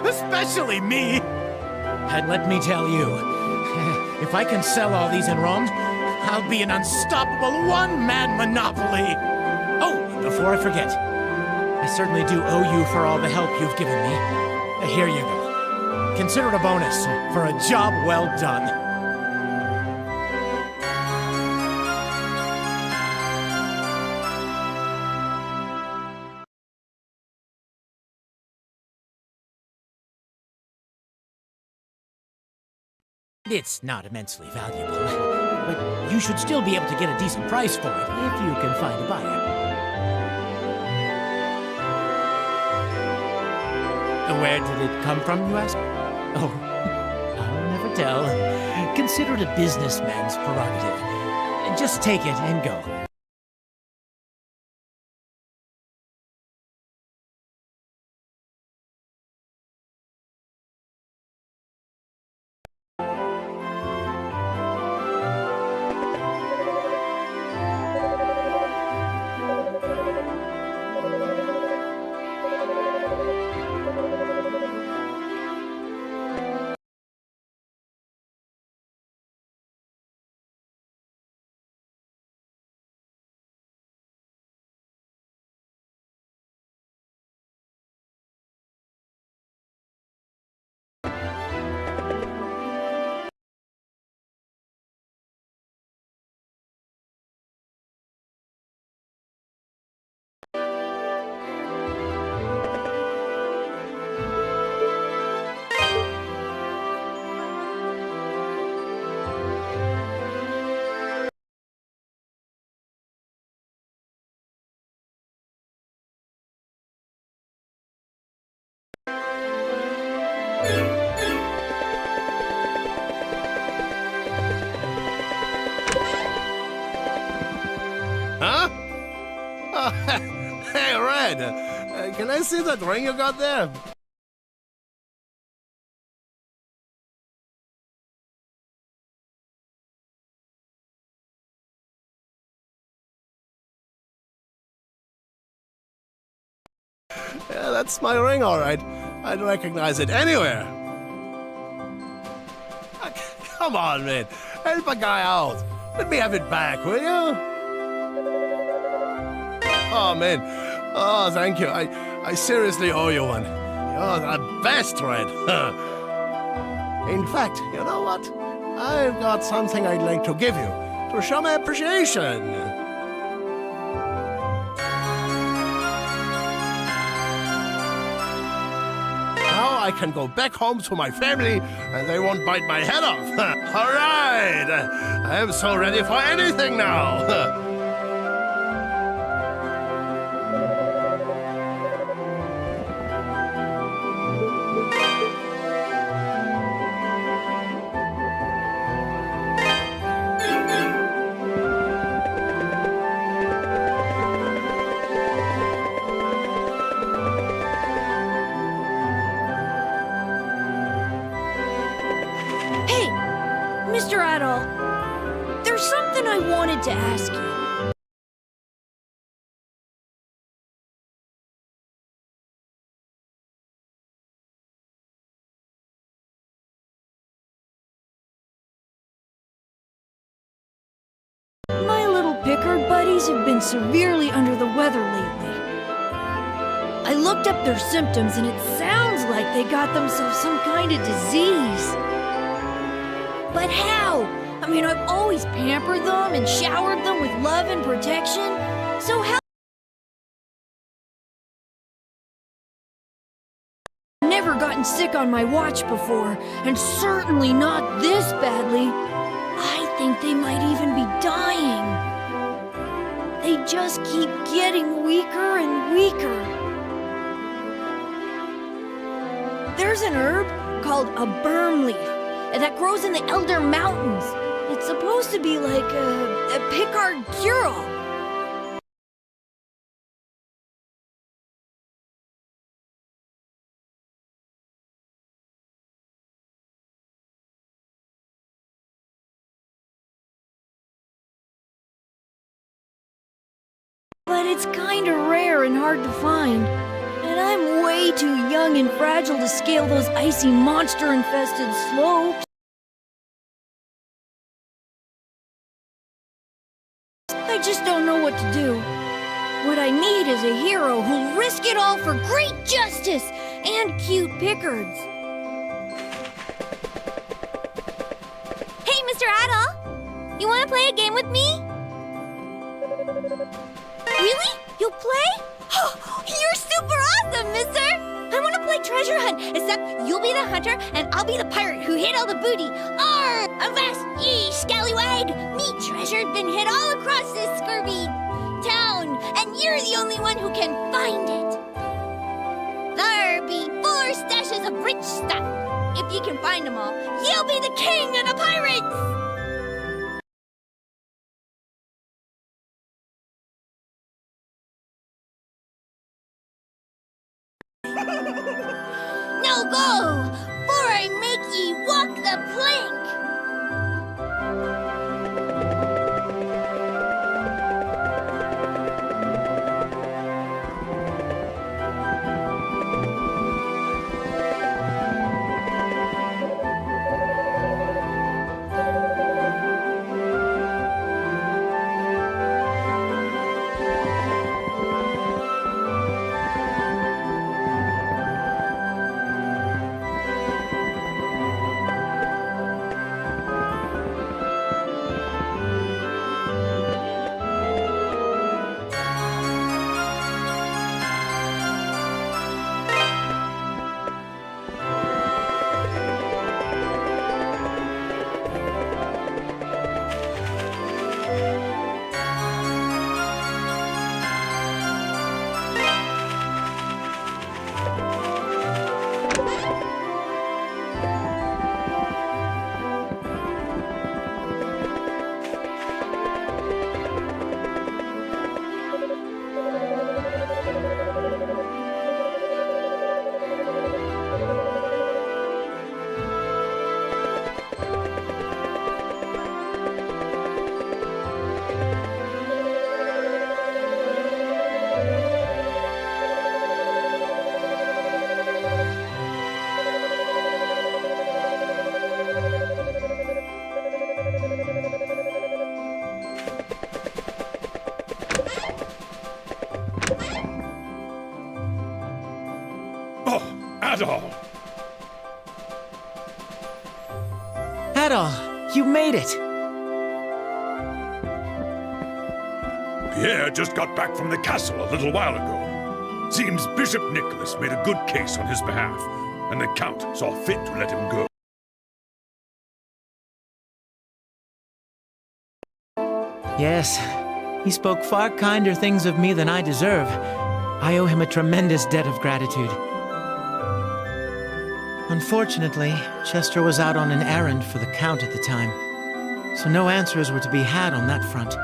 Especially me! And let me tell you, if I can sell all these in Rome, I'll be an unstoppable one-man monopoly! Oh, before I forget, I certainly do owe you for all the help you've given me. Here you go. Consider it a bonus for a job well done. It's not immensely valuable, but you should still be able to get a decent price for it if you can find a buyer. Where did it come from, you ask? Oh, I'll never tell. Consider it a businessman's prerogative. Just take it and go. Huh? Oh, hey, Red! Can I see that ring you got there? Yeah, that's my ring, all right. I'd recognize it anywhere. Come on, man. Help a guy out. Let me have it back, will you? Oh, man. Oh, thank you. I seriously owe you one. You're the best, Red. In fact, you know what? I've got something I'd like to give you to show my appreciation. Now I can go back home to my family and they won't bite my head off. All right! I am so ready for anything now. Mr. Adol, there's something I wanted to ask you. My little Pickard buddies have been severely under the weather lately. I looked up their symptoms and it sounds like they got themselves some kind of disease. But how? I mean, I've always pampered them and showered them with love and protection. So how? I've never gotten sick on my watch before, and certainly not this badly. I think they might even be dying. They just keep getting weaker and weaker. There's an herb called a berm leaf that grows in the Elder Mountains. It's supposed to be like a Pickard cure-all. But it's kinda rare and hard to find. And I'm way too young and fragile to scale those icy monster-infested slopes. I just don't know what to do. What I need is a hero who'll risk it all for great justice and cute pickards. Hey, Mr. Adol! You want to play a game with me? Really? You'll play? You're super awesome, mister! I want to play treasure hunt, except you'll be the hunter and I'll be the pirate who hid all the booty. Arr! Avast ye, scallywag! Me treasure's been hid all across this scurvy town, and you're the only one who can find it. There be 4 stashes of rich stuff. If you can find them all, you'll be the king of the pirates! Now go, for I make ye walk the plank! Adol! Adol, you made it! Pierre just got back from the castle a little while ago. Seems Bishop Nicholas made a good case on his behalf, and the Count saw fit to let him go. Yes, he spoke far kinder things of me than I deserve. I owe him a tremendous debt of gratitude. Unfortunately, Chester was out on an errand for the Count at the time, so no answers were to be had on that front.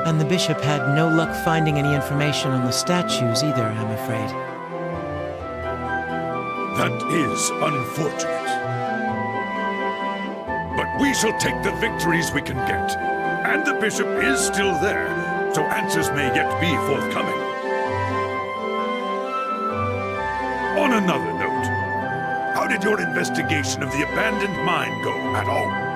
And the bishop had no luck finding any information on the statues either, I'm afraid. That is unfortunate. But we shall take the victories we can get. And the bishop is still there, so answers may yet be forthcoming. On another note, how did your investigation of the abandoned mine go, Adol?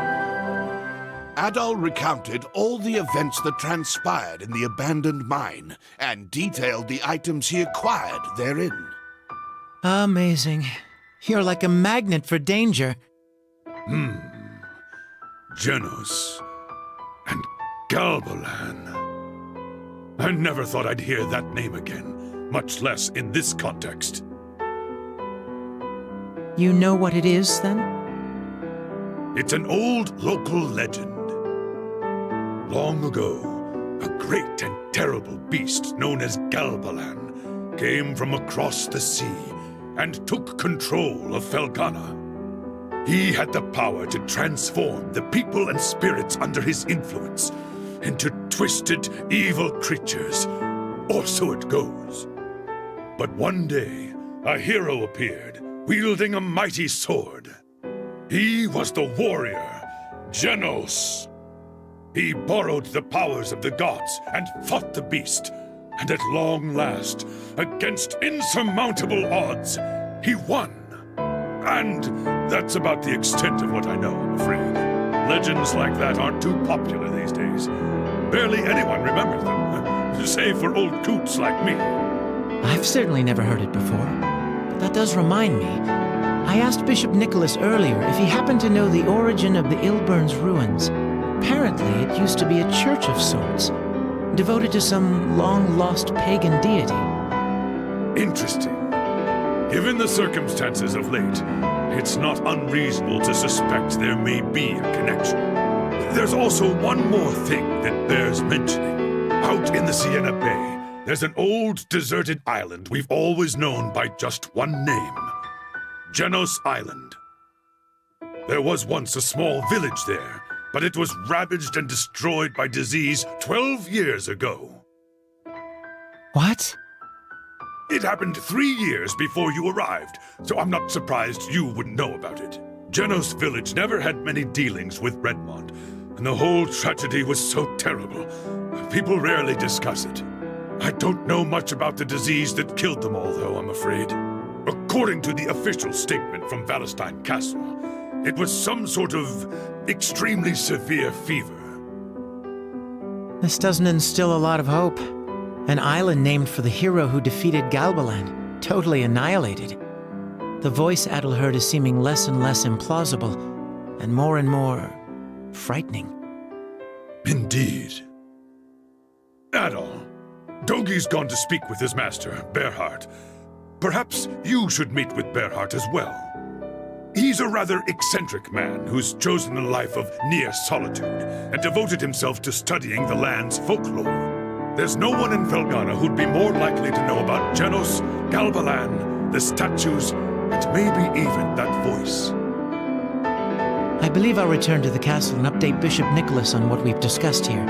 Adol recounted all the events that transpired in the abandoned mine and detailed the items he acquired therein. Amazing. You're like a magnet for danger. Genos and Galbalan. I never thought I'd hear that name again, much less in this context. You know what it is, then? It's an old local legend. Long ago, a great and terrible beast known as Galbalan came from across the sea and took control of Felghana. He had the power to transform the people and spirits under his influence into twisted, evil creatures, or so it goes. But one day, a hero appeared, wielding a mighty sword. He was the warrior, Genos. He borrowed the powers of the gods and fought the beast. And at long last, against insurmountable odds, he won. And that's about the extent of what I know, I'm afraid. Legends like that aren't too popular these days. Barely anyone remembers them, save for old coots like me. I've certainly never heard it before. But that does remind me. I asked Bishop Nicholas earlier if he happened to know the origin of the Ilburn's ruins. Apparently, it used to be a church of sorts, devoted to some long-lost pagan deity. Interesting. Given the circumstances of late, it's not unreasonable to suspect there may be a connection. There's also one more thing that bears mentioning. Out in the Sienna Bay, there's an old deserted island we've always known by just one name. Genos Island. There was once a small village there, but it was ravaged and destroyed by disease 12 years ago. What? It happened 3 years before you arrived, so I'm not surprised you wouldn't know about it. Genos Village never had many dealings with Redmond, and the whole tragedy was so terrible. People rarely discuss it. I don't know much about the disease that killed them all, though, I'm afraid. According to the official statement from Valestein Castle, it was some sort of extremely severe fever. This doesn't instill a lot of hope. An island named for the hero who defeated Galbalan, totally annihilated. The voice Adol heard is seeming less and less implausible, and more frightening. Indeed. Adol, Dogi's gone to speak with his master, Berhart. Perhaps you should meet with Berhart as well. He's a rather eccentric man who's chosen a life of near solitude and devoted himself to studying the land's folklore. There's no one in Felghana who'd be more likely to know about Genos, Galbalan, the statues, and maybe even that voice. I believe I'll return to the castle and update Bishop Nicholas on what we've discussed here.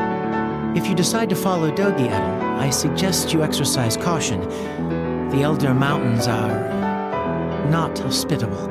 If you decide to follow Dogi, Adol, I suggest you exercise caution. The Elder Mountains are not hospitable.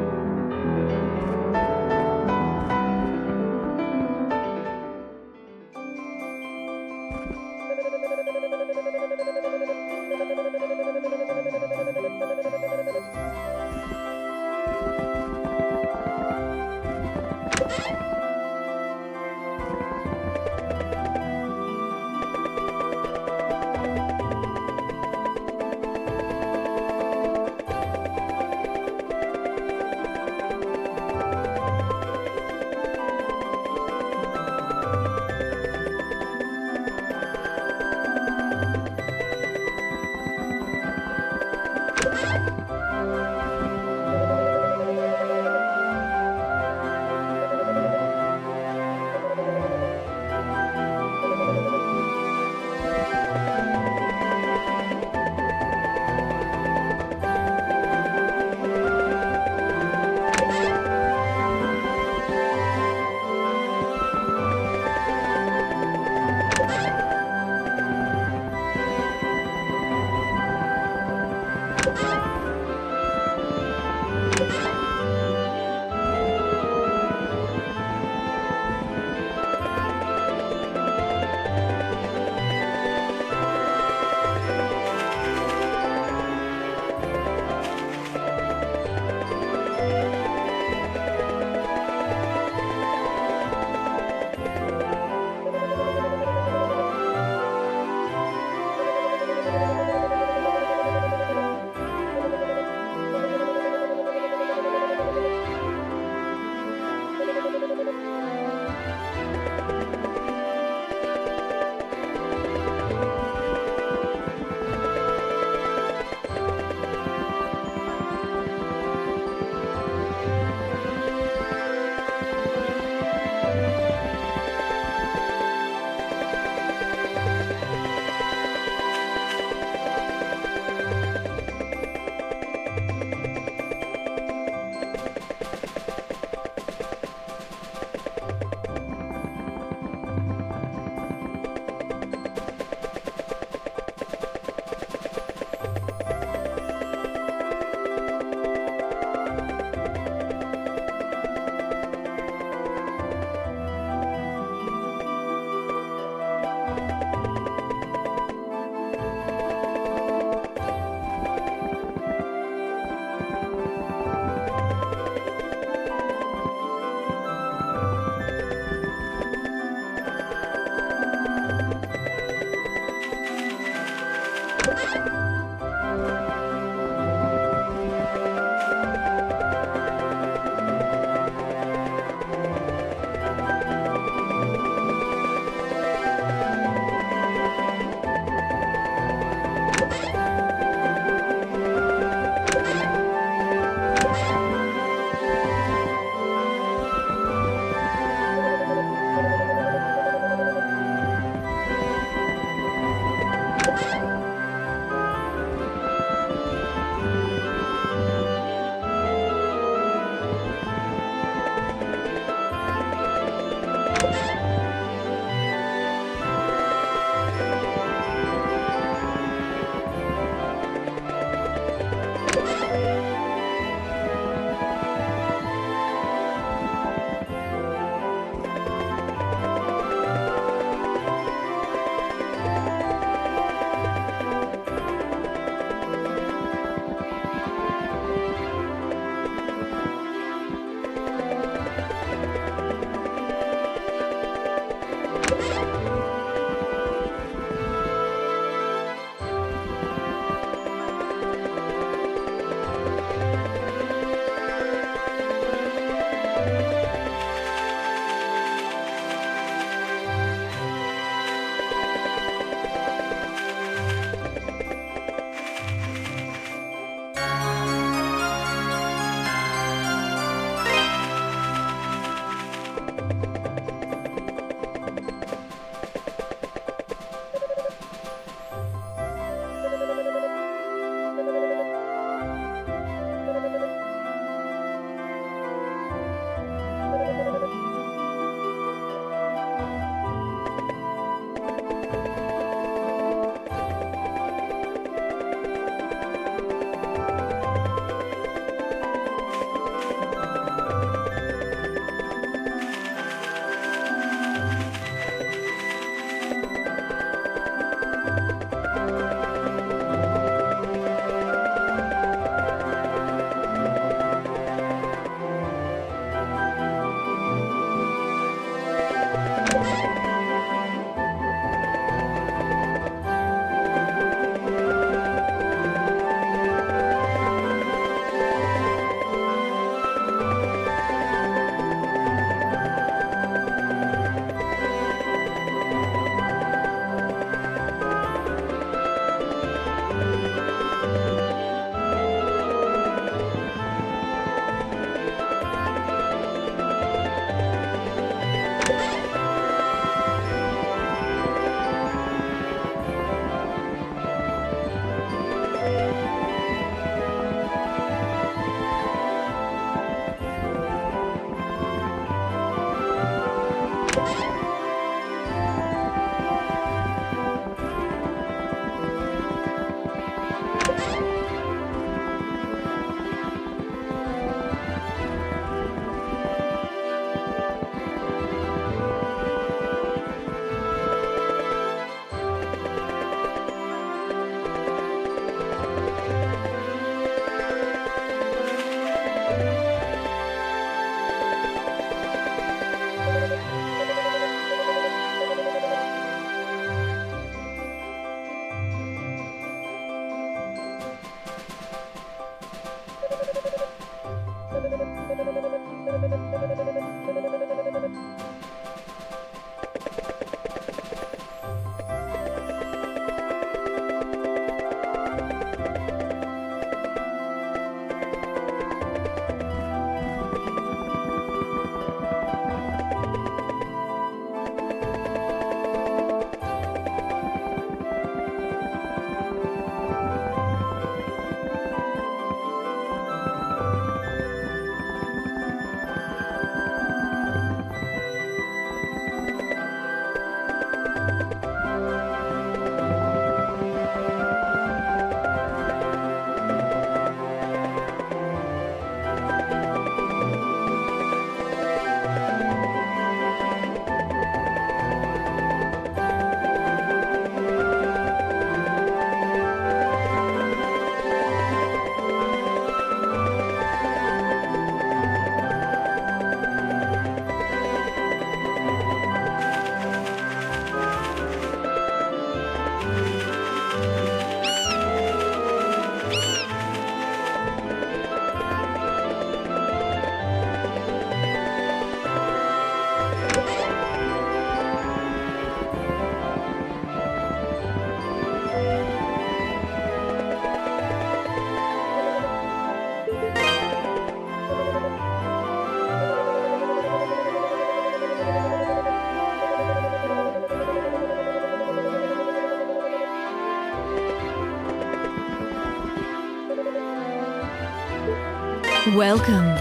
Welcome.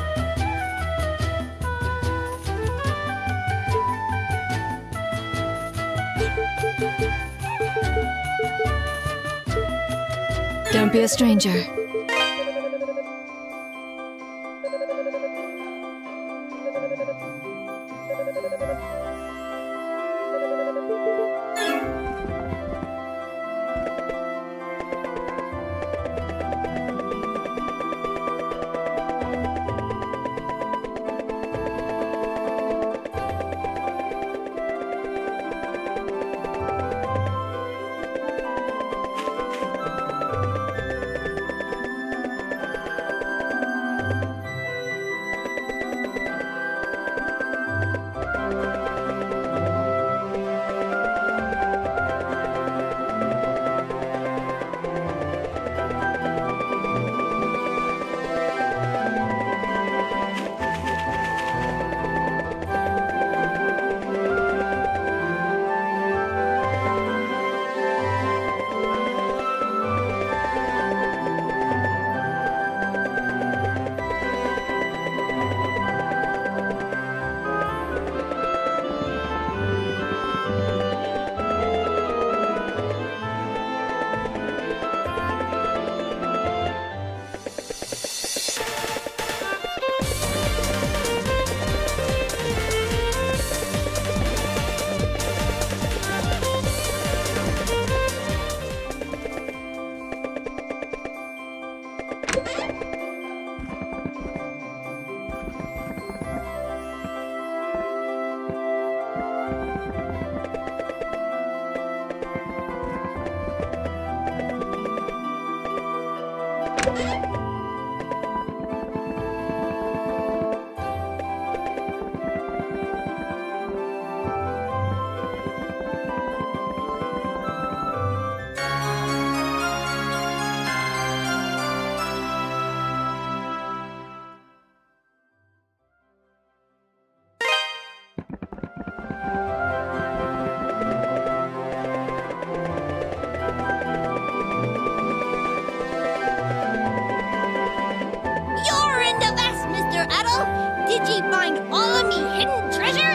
Don't be a stranger. Did ye find all of me hidden treasure?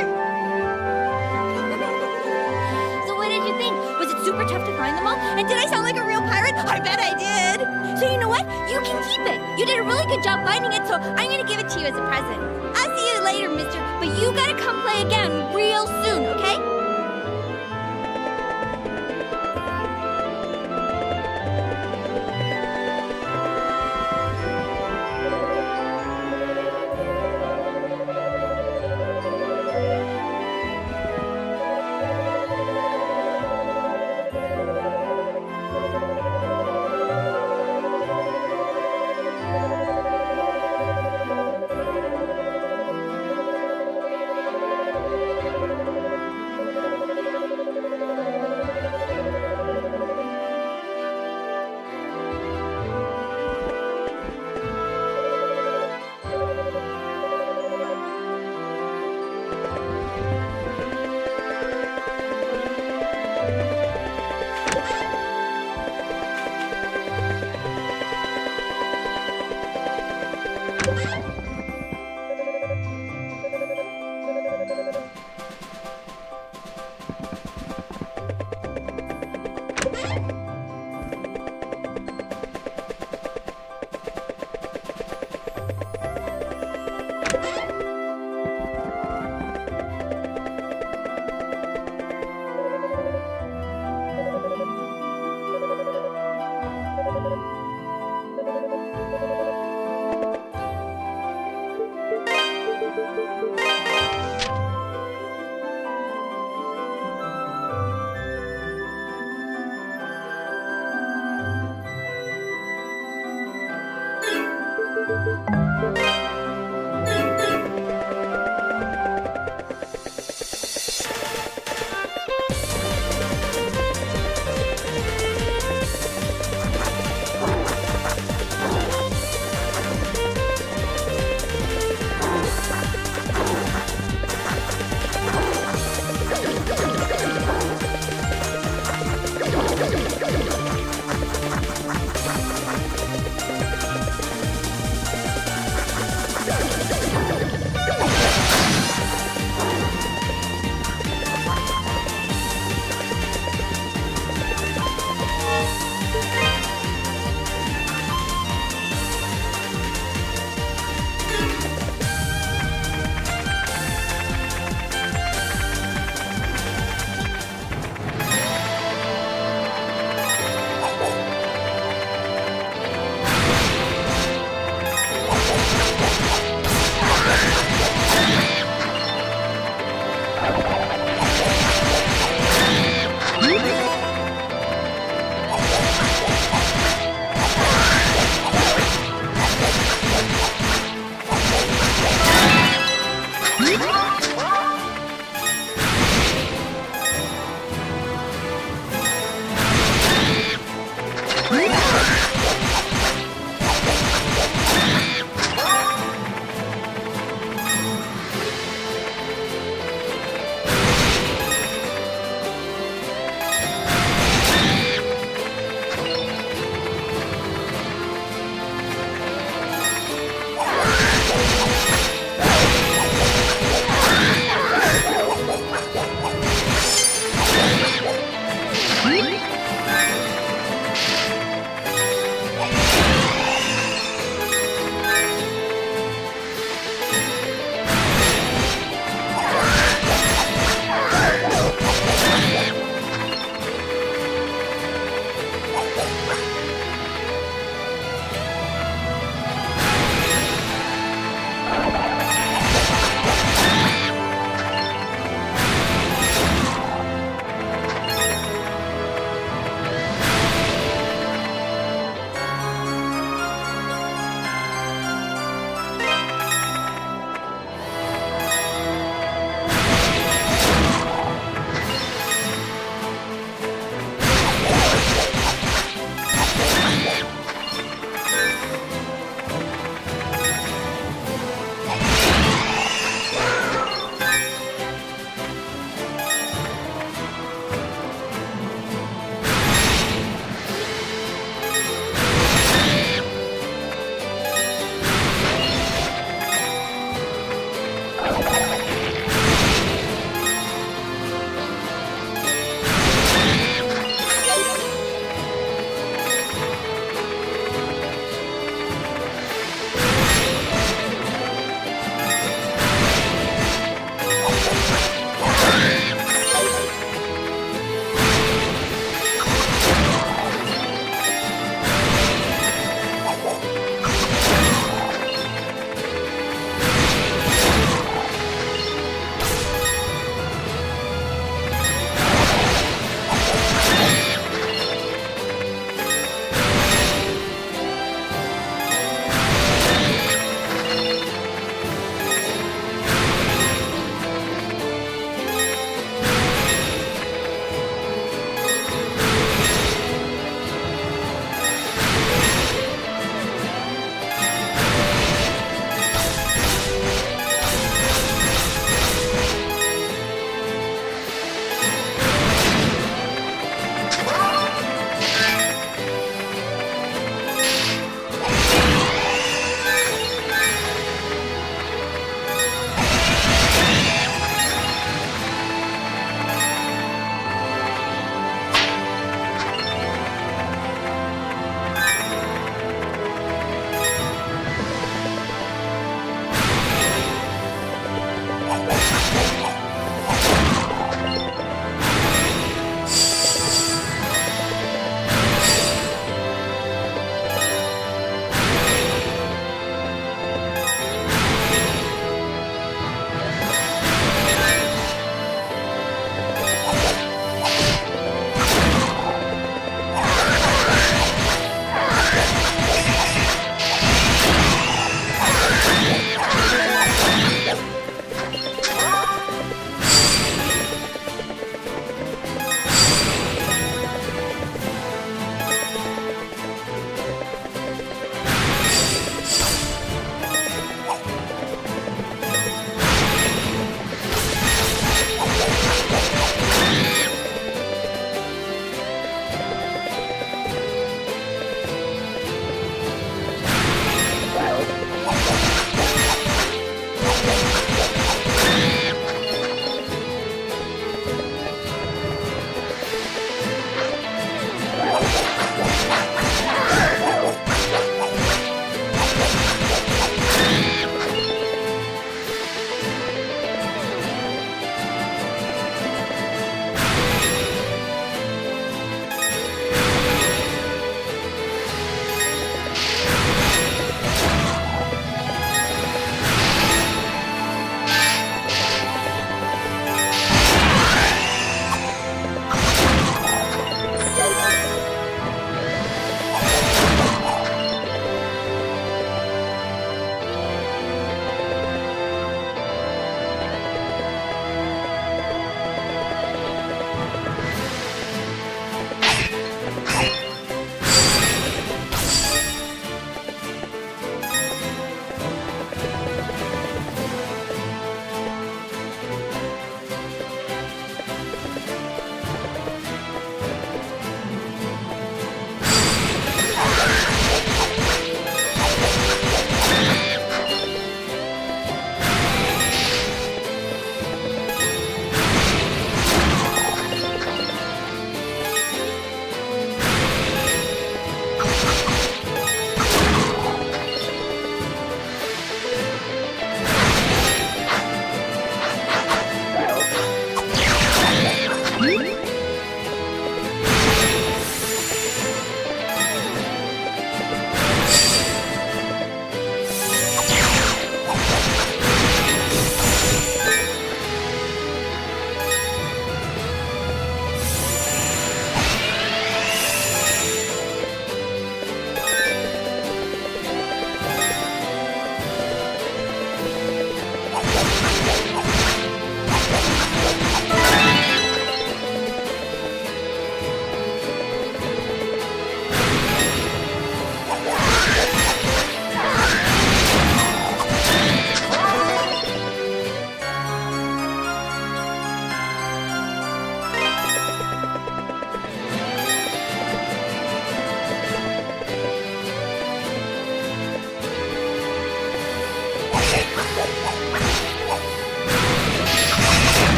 So what did you think? Was it super tough to find them all? And did I sound like a real pirate? I bet I did. So you know what? You can keep it. You did a really good job finding it, so I'm gonna give it to you as a present. I'll see you later, mister, but you gotta come play again real soon, okay?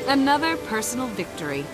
Another personal victory.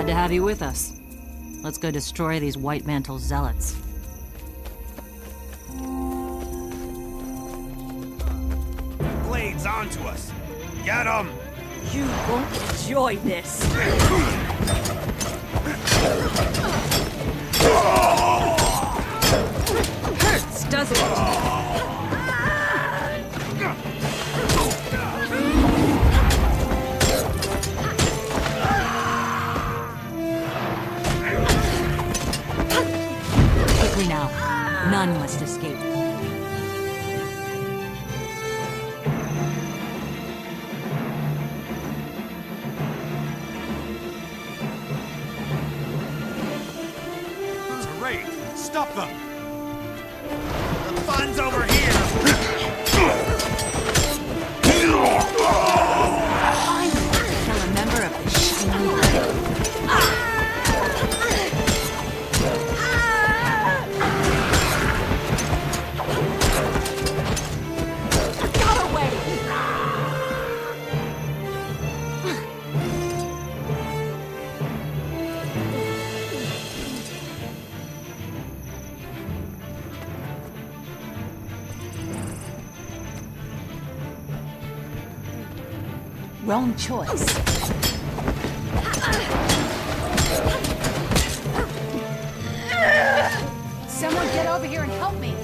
Glad to have you with us. Let's go destroy these White Mantle zealots. Blades onto us! Get 'em! You won't enjoy this. Hurts, doesn't it? Quickly now. None must escape. It's a raid! Stop them! The fun's over here! Finally, kill a member of the Shining Blade. Got away! Wrong choice. Someone get over here and help me.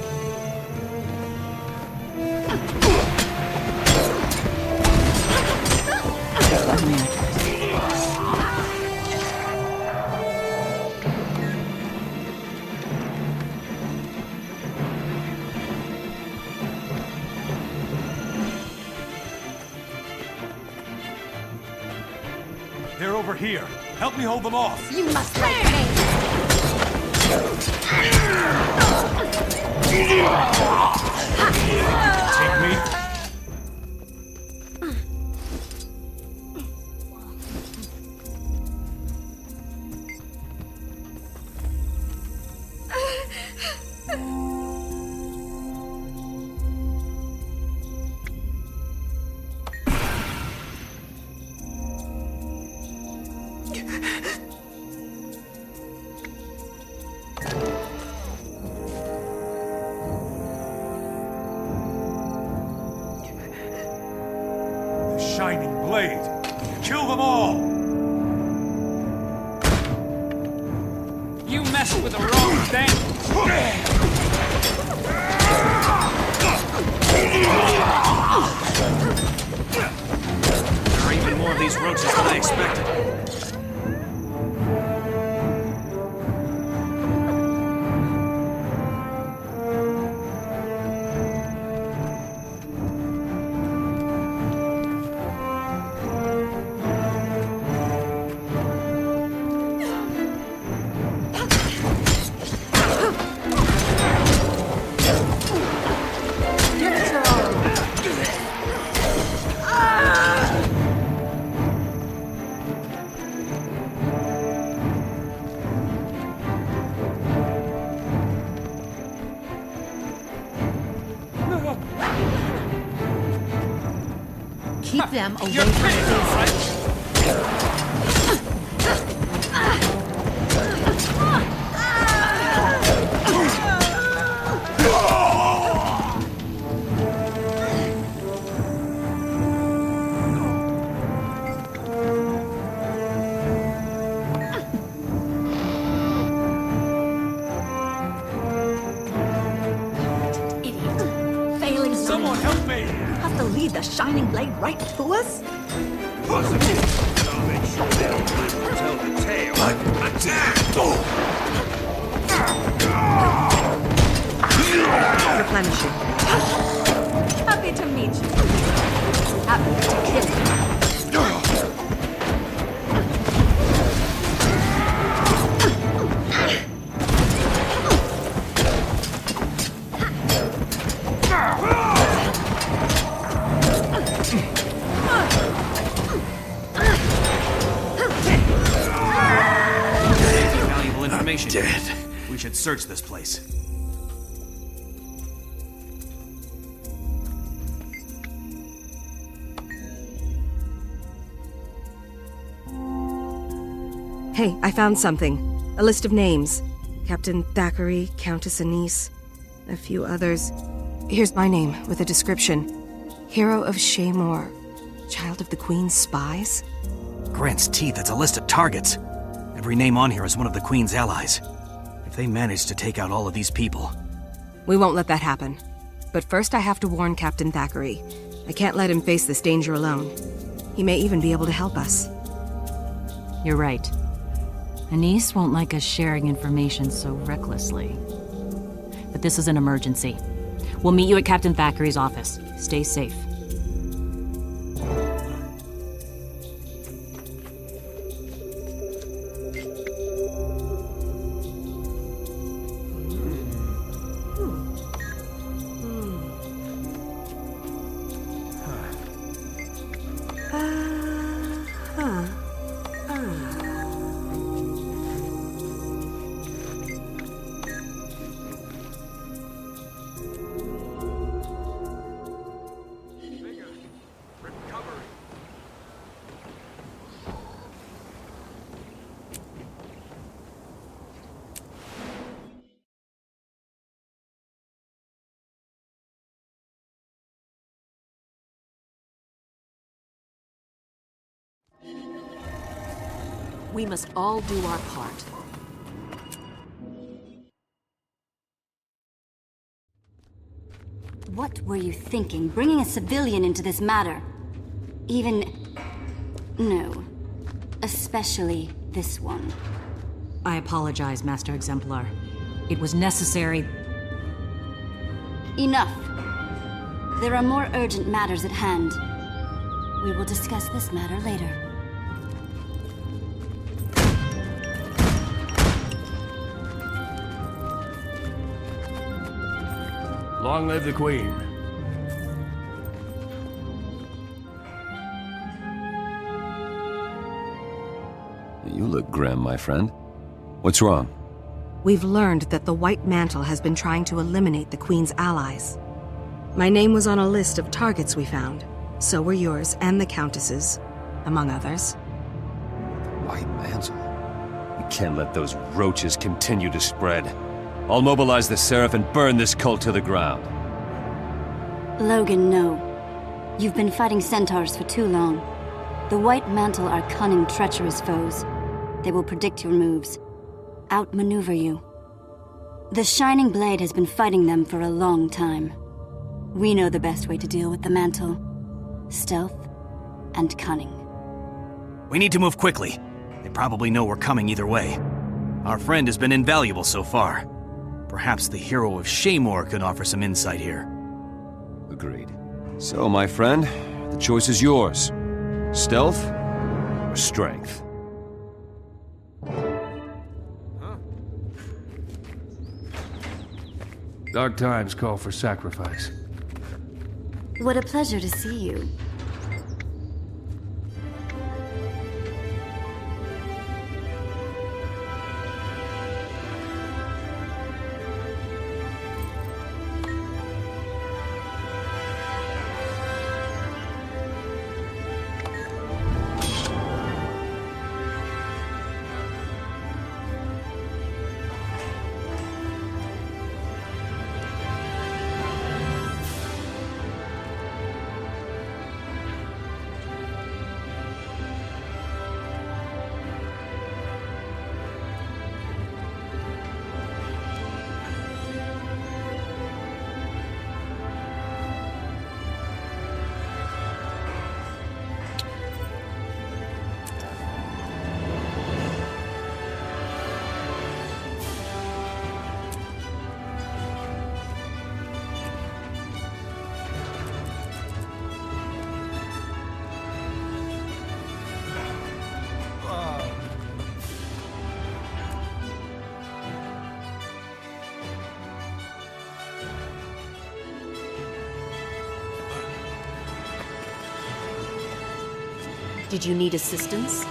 They're over here. Help me hold them off. You must like me. Take me. Shining blade! Kill them all! You messed with the wrong thing! There are even more of these roaches than I expected. Keep them away from this. Someone help me! Have to lead the Shining Blade right to us? I'll make sure they don't live to tell the tale. Attack! Replenishing. Happy to meet you. Happy to kill you. Valuable information. Dead. We should search this place. Hey, I found something. A list of names. Captain Thackeray, Countess Anise, a few others. Here's my name, with a description. Hero of Shaymore. Child of the Queen's spies? Grant's teeth, it's a list of targets. Every name on here is one of the Queen's allies. If they manage to take out all of these people... We won't let that happen. But first I have to warn Captain Thackeray. I can't let him face this danger alone. He may even be able to help us. You're right. Anise won't like us sharing information so recklessly. But this is an emergency. We'll meet you at Captain Thackeray's office. Stay safe. We must all do our part. What were you thinking, bringing a civilian into this matter? No. Especially this one. I apologize, Master Exemplar. It was necessary... Enough. There are more urgent matters at hand. We will discuss this matter later. Long live the Queen. You look grim, my friend. What's wrong? We've learned that the White Mantle has been trying to eliminate the Queen's allies. My name was on a list of targets we found. So were yours and the Countess's, among others. White Mantle? We can't let those roaches continue to spread. I'll mobilize the Seraph and burn this cult to the ground. Logan, no. You've been fighting centaurs for too long. The White Mantle are cunning, treacherous foes. They will predict your moves, outmaneuver you. The Shining Blade has been fighting them for a long time. We know the best way to deal with the Mantle. Stealth and cunning. We need to move quickly. They probably know we're coming either way. Our friend has been invaluable so far. Perhaps the hero of Shaymore could offer some insight here. Agreed. So, my friend, the choice is yours. Stealth or strength? Dark times call for sacrifice. What a pleasure to see you. Did you need assistance?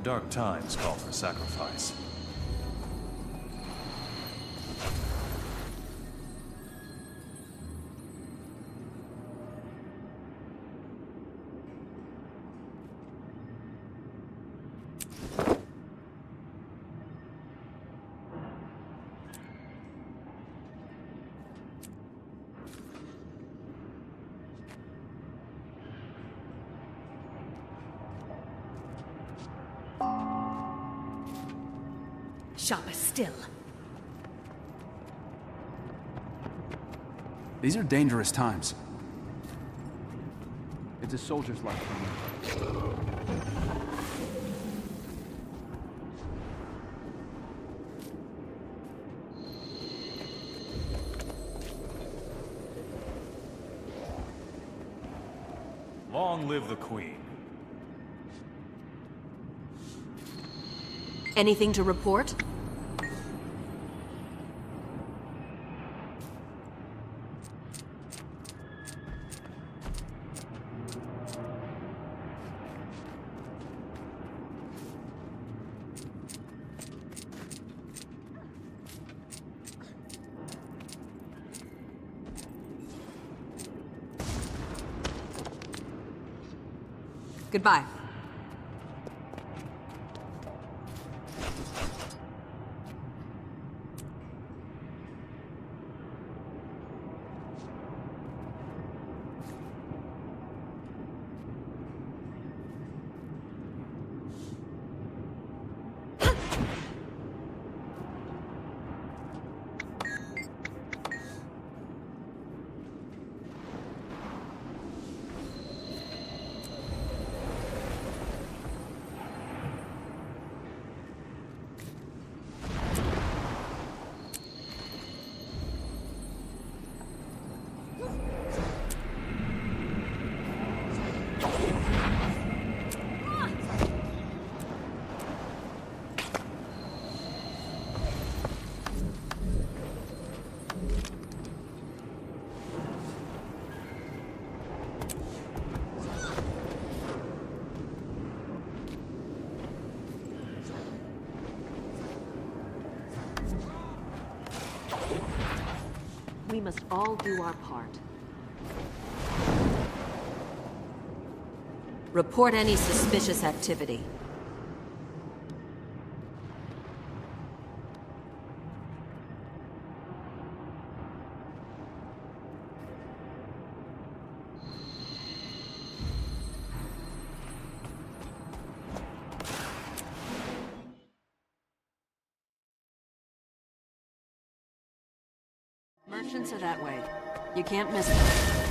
Dark times call for sacrifice. Sharper still. These are dangerous times. It's a soldier's life for me. Long live the Queen. Anything to report? Goodbye. We must all do our part. Report any suspicious activity. Merchants are that way. You can't miss them.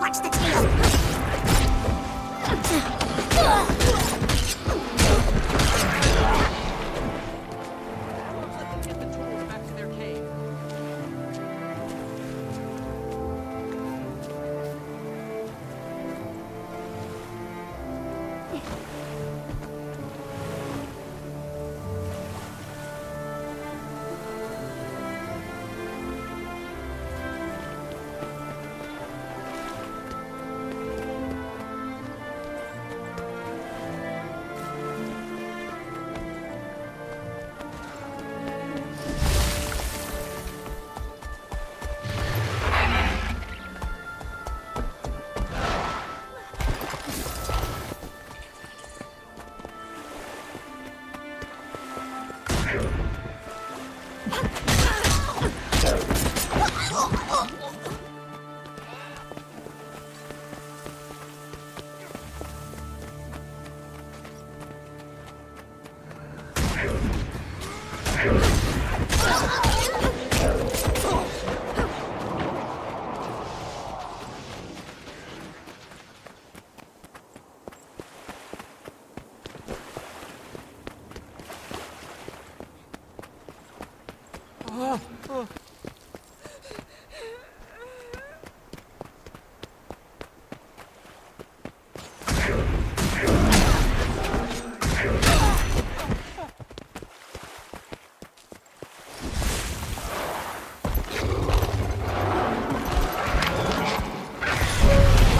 Watch the tail! Get the tools back to their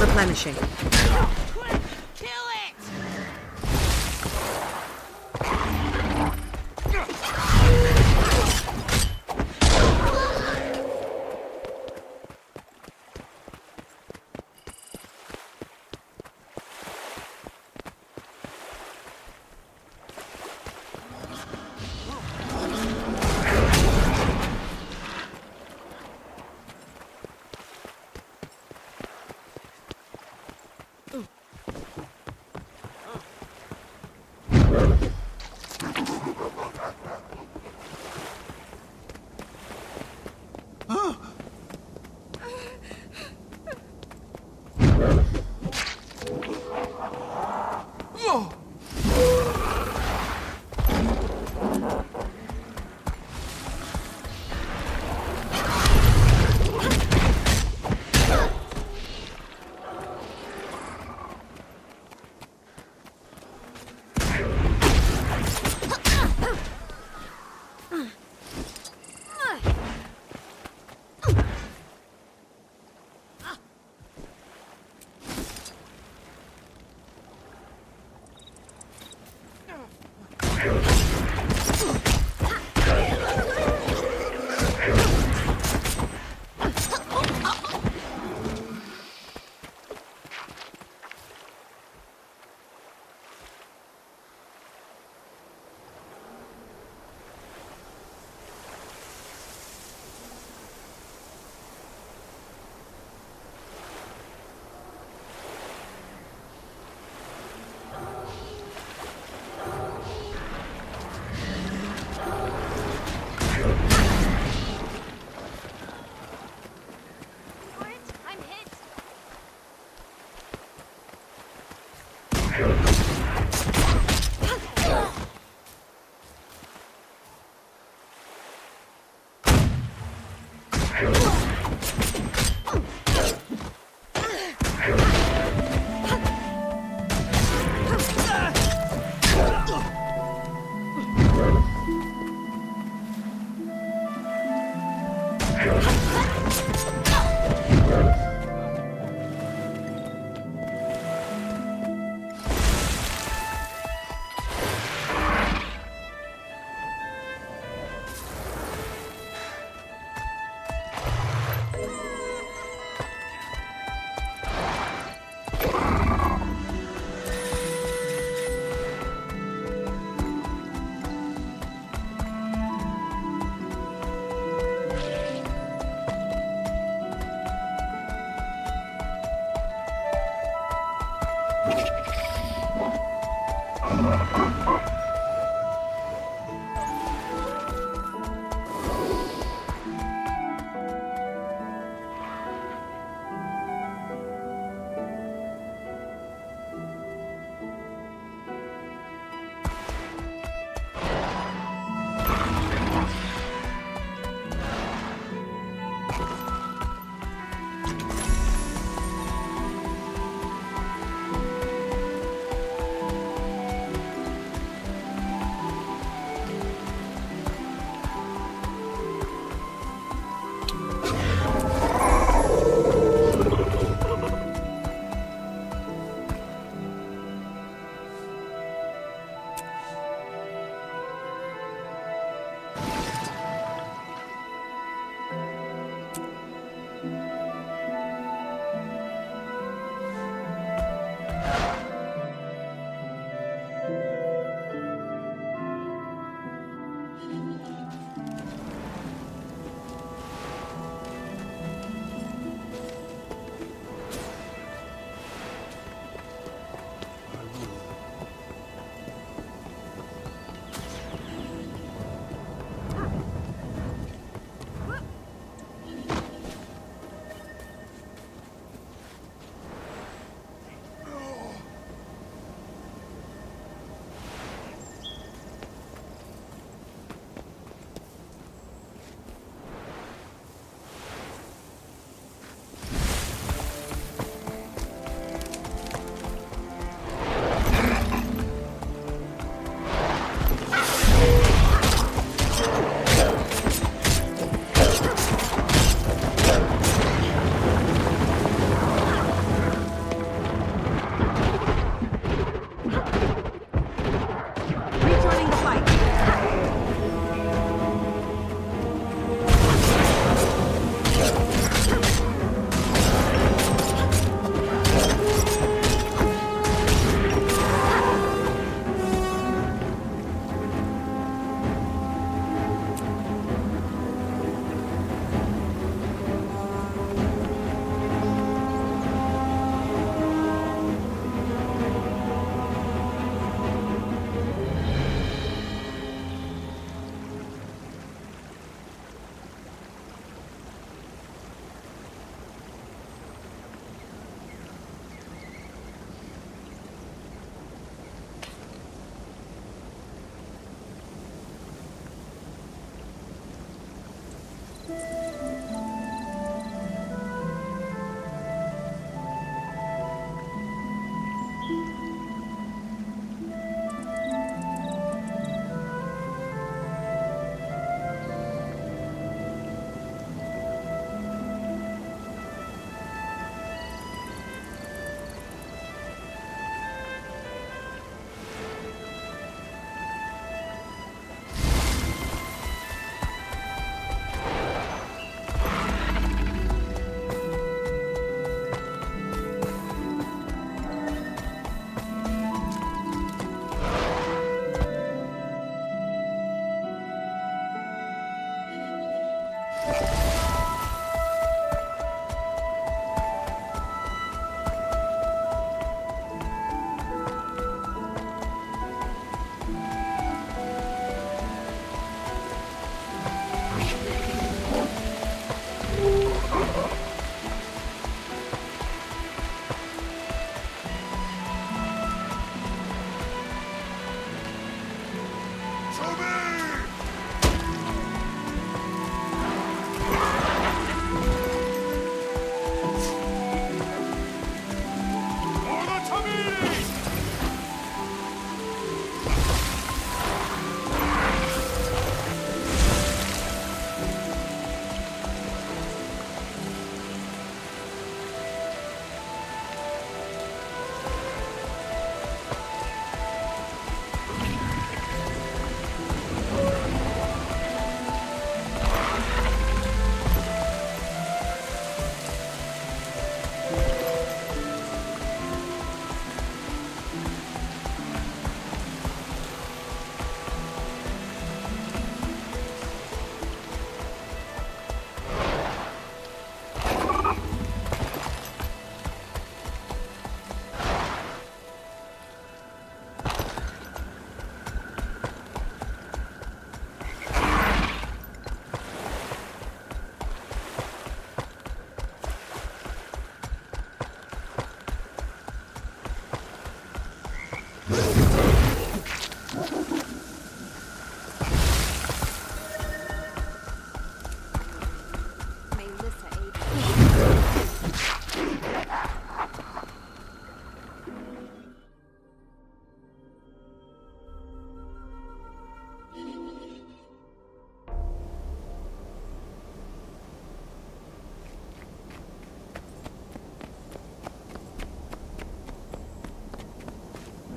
Replenishing.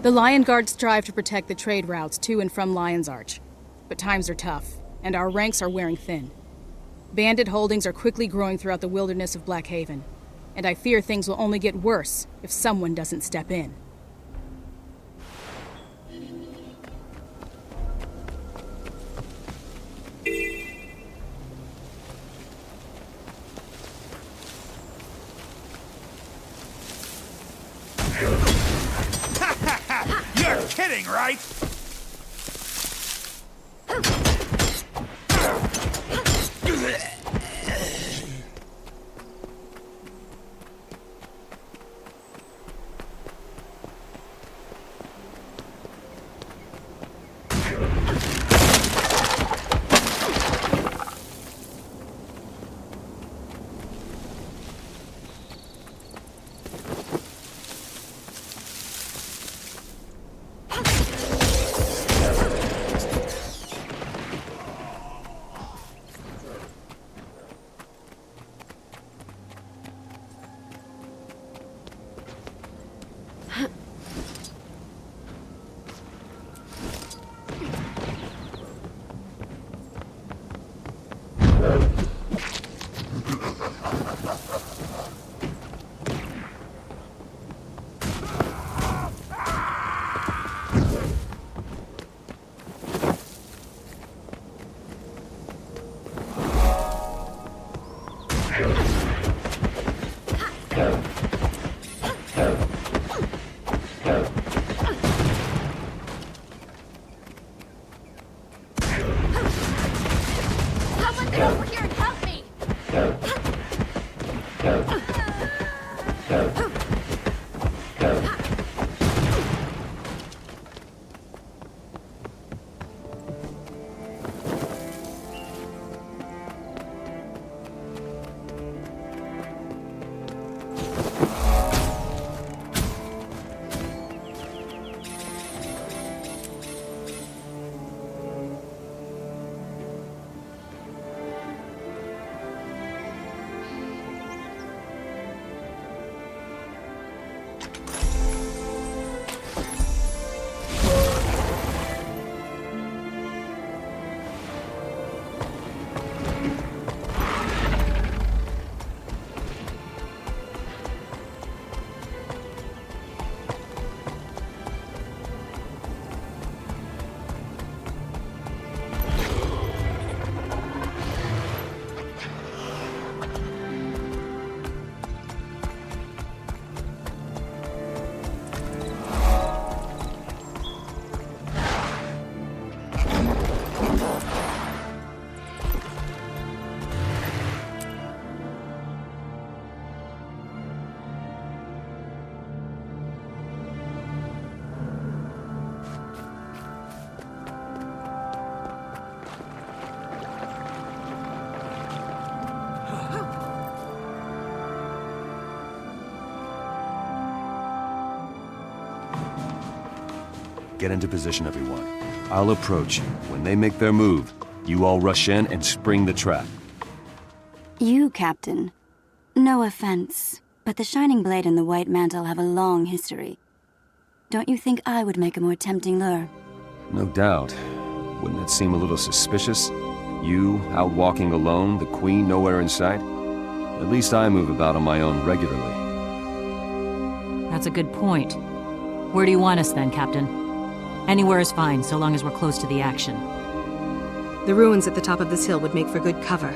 The Lion Guard strive to protect the trade routes to and from Lion's Arch. But times are tough, and our ranks are wearing thin. Bandit holdings are quickly growing throughout the wilderness of Blackhaven, and I fear things will only get worse if someone doesn't step in. You're kidding, right? Get into position, everyone. I'll approach. When they make their move, you all rush in and spring the trap. You, Captain. No offense, but the Shining Blade and the White Mantle have a long history. Don't you think I would make a more tempting lure? No doubt. Wouldn't it seem a little suspicious? You, out walking alone, the Queen nowhere in sight? At least I move about on my own regularly. That's a good point. Where do you want us then, Captain? Anywhere is fine, so long as we're close to the action. The ruins at the top of this hill would make for good cover.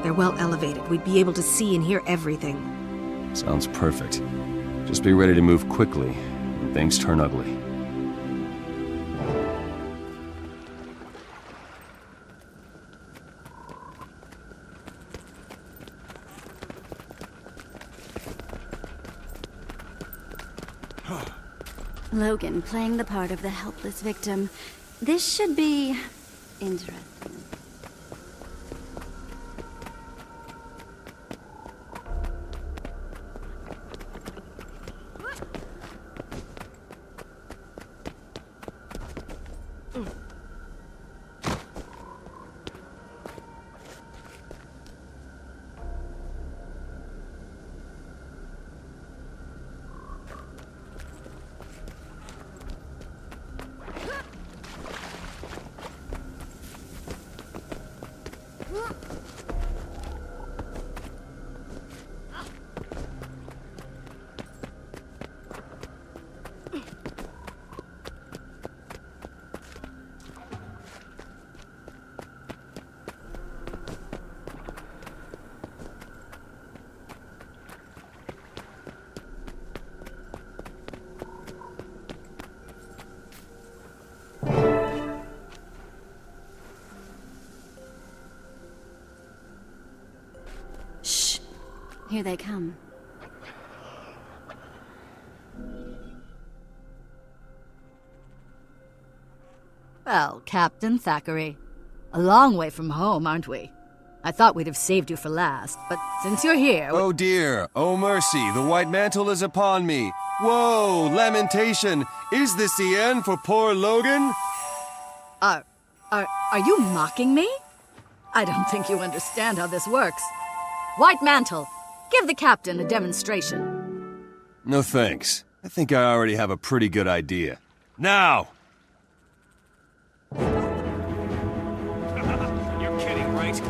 They're well elevated. We'd be able to see and hear everything. Sounds perfect. Just be ready to move quickly when things turn ugly. Logan playing the part of the helpless victim. This should be interesting. Here they come. Well, Captain Thackeray, a long way from home, aren't we? I thought we'd have saved you for last, but since you're here... Oh dear, oh mercy, the White Mantle is upon me. Whoa, lamentation! Is this the end for poor Logan? Are you mocking me? I don't think you understand how this works. White Mantle, give the captain a demonstration. No thanks. I think I already have a pretty good idea. Now! You're kidding, right?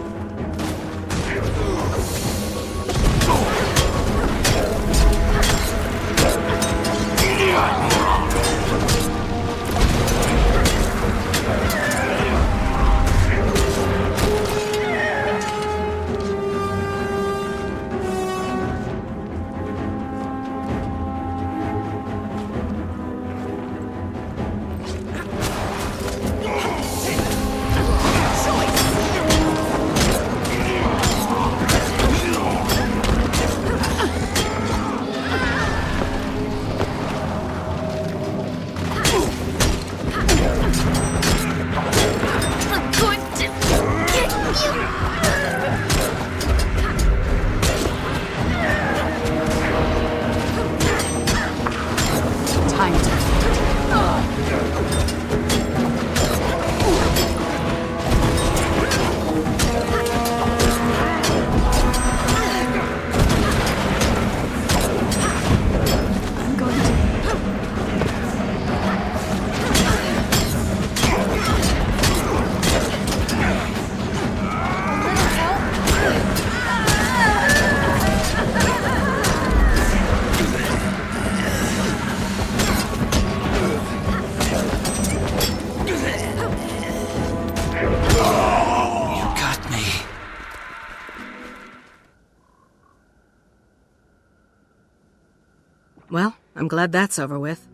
Well, I'm glad that's over with.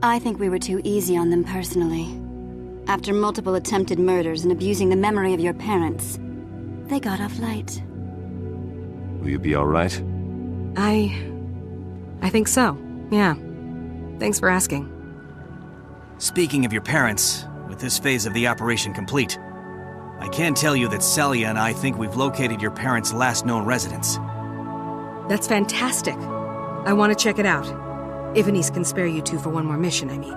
I think we were too easy on them personally. After multiple attempted murders and abusing the memory of your parents, they got off light. Will you be all right? I think so, yeah. Thanks for asking. Speaking of your parents, with this phase of the operation complete, I can tell you that Celia and I think we've located your parents' last known residence. That's fantastic. I want to check it out. If Anise can spare you two for one more mission, I mean.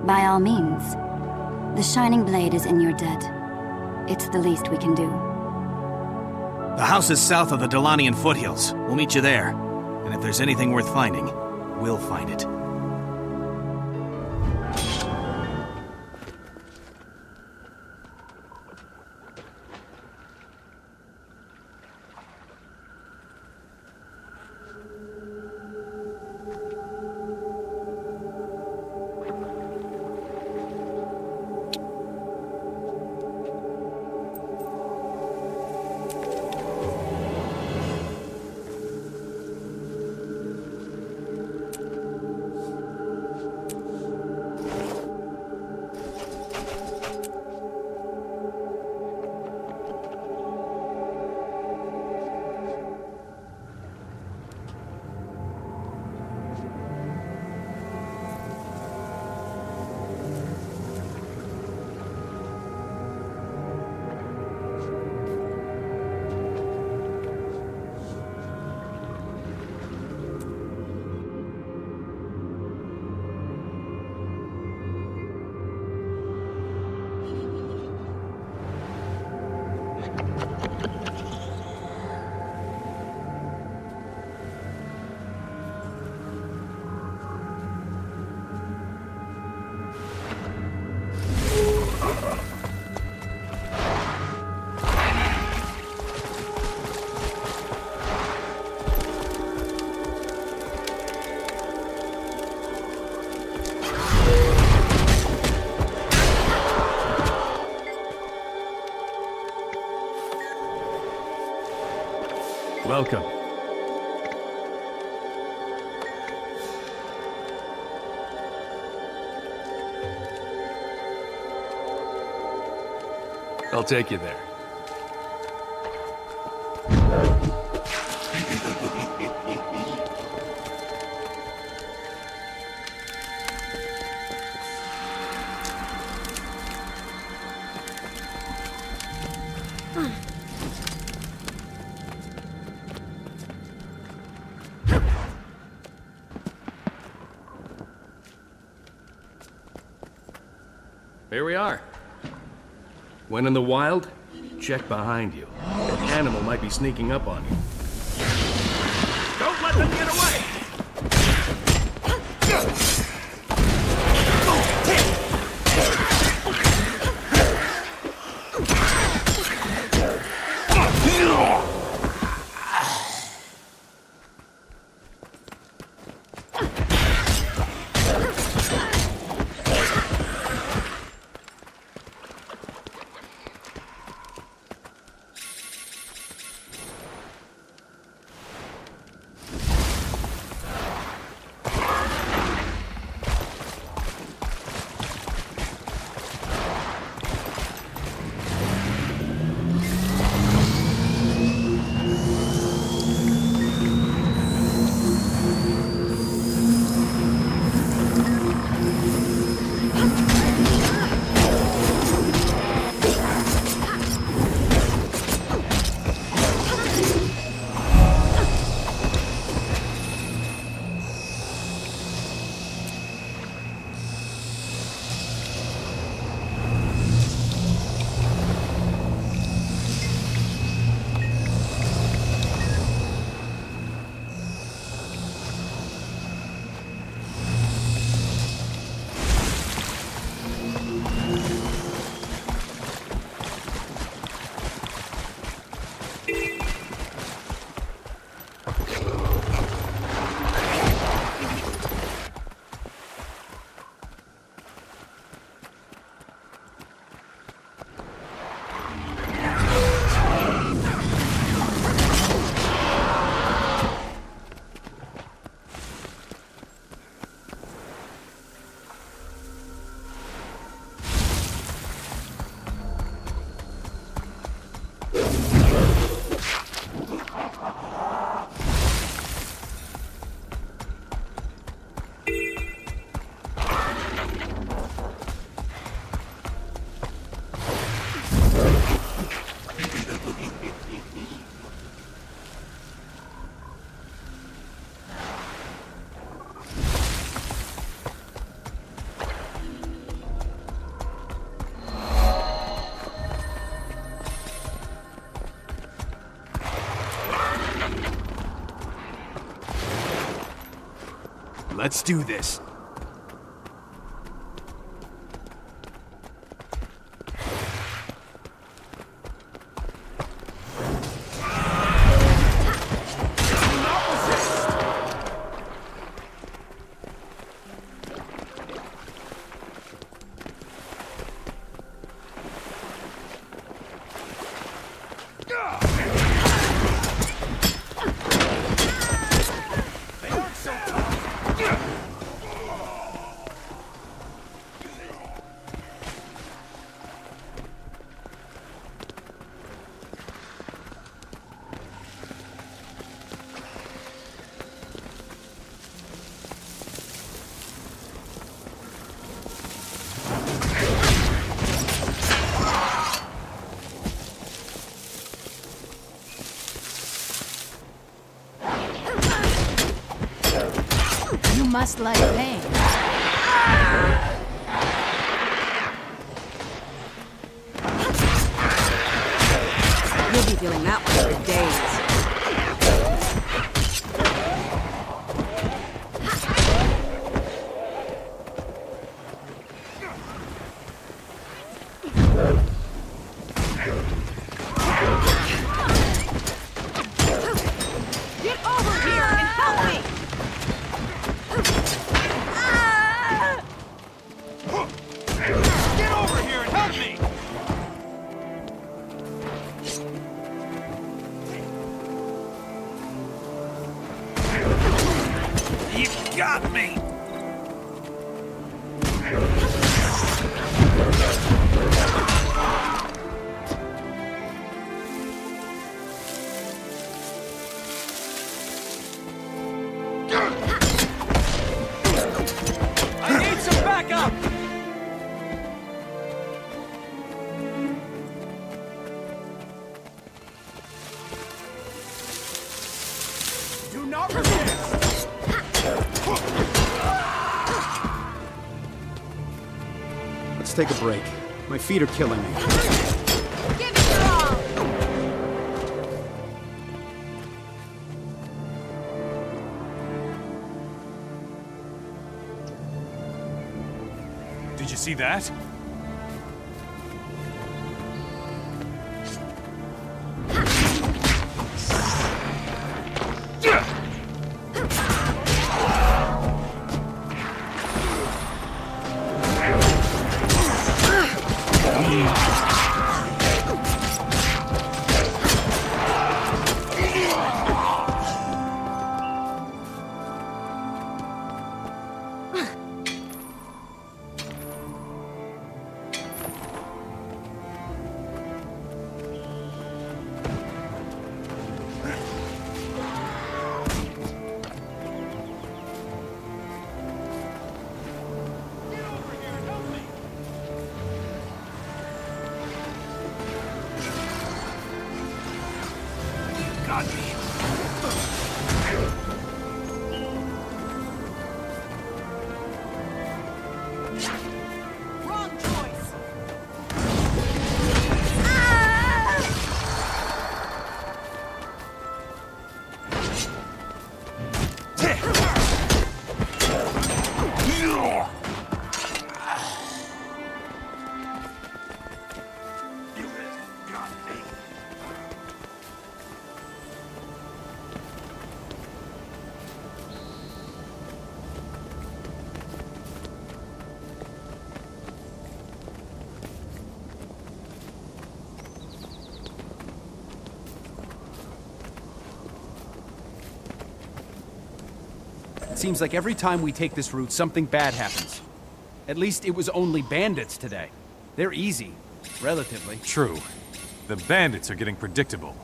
By all means. The Shining Blade is in your debt. It's the least we can do. The house is south of the Delanian foothills. We'll meet you there. And if there's anything worth finding, we'll find it. Welcome. I'll take you there. Here we are. When in the wild, check behind you. An animal might be sneaking up on you. Don't let them get away! Let's do this. You must like pain. You'll be feeling that one for days. Get over here and help me! Get over here and help me! You got me! I need some backup! Do not resist! Let's take a break. My feet are killing me. Give it your all! Did you see that? Got me. Wrong choice! It seems like every time we take this route, something bad happens. At least it was only bandits today. They're easy, relatively. True. The bandits are getting predictable.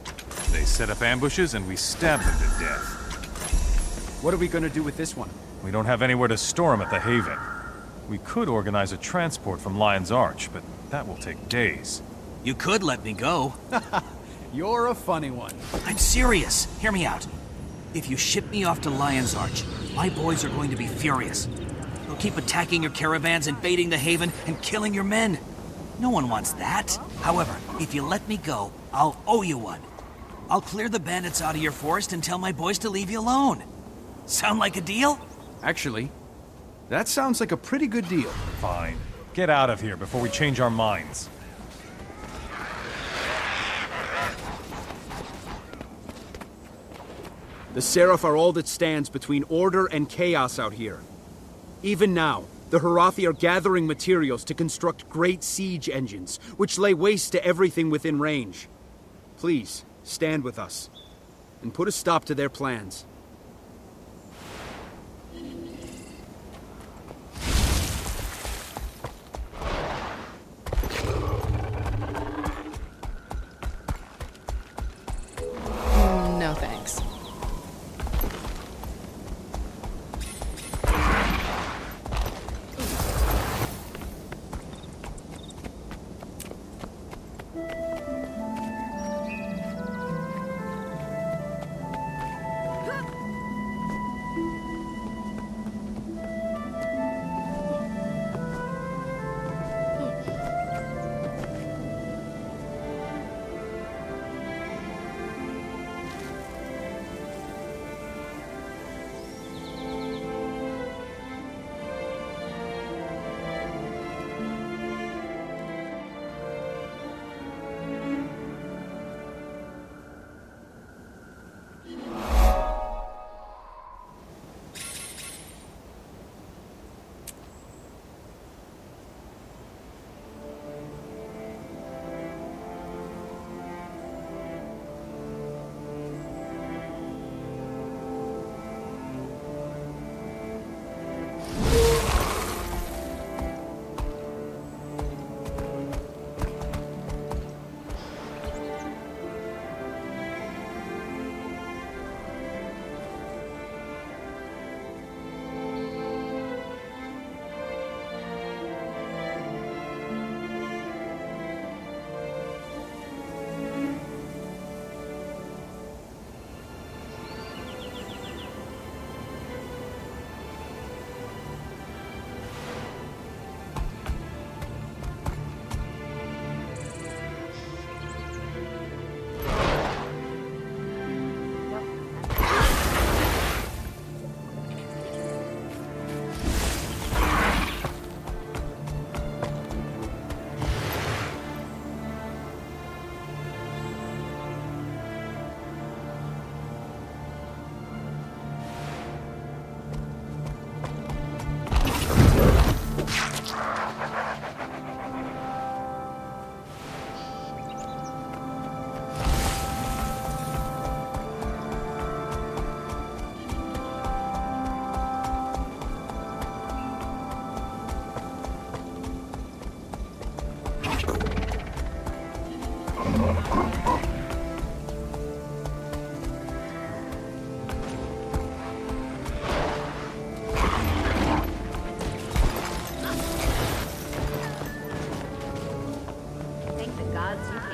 They set up ambushes and we stab them to death. What are we gonna do with this one? We don't have anywhere to store them at the Haven. We could organize a transport from Lion's Arch, but that will take days. You could let me go. You're a funny one. I'm serious. Hear me out. If you ship me off to Lion's Arch, my boys are going to be furious. They'll keep attacking your caravans, invading the Haven, and killing your men. No one wants that. However, if you let me go, I'll owe you one. I'll clear the bandits out of your forest and tell my boys to leave you alone. Sound like a deal? Actually, that sounds like a pretty good deal. Fine. Get out of here before we change our minds. The Seraph are all that stands between order and chaos out here. Even now, the Harathi are gathering materials to construct great siege engines, which lay waste to everything within range. Please, stand with us, and put a stop to their plans. No thanks.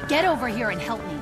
Get over here and help me.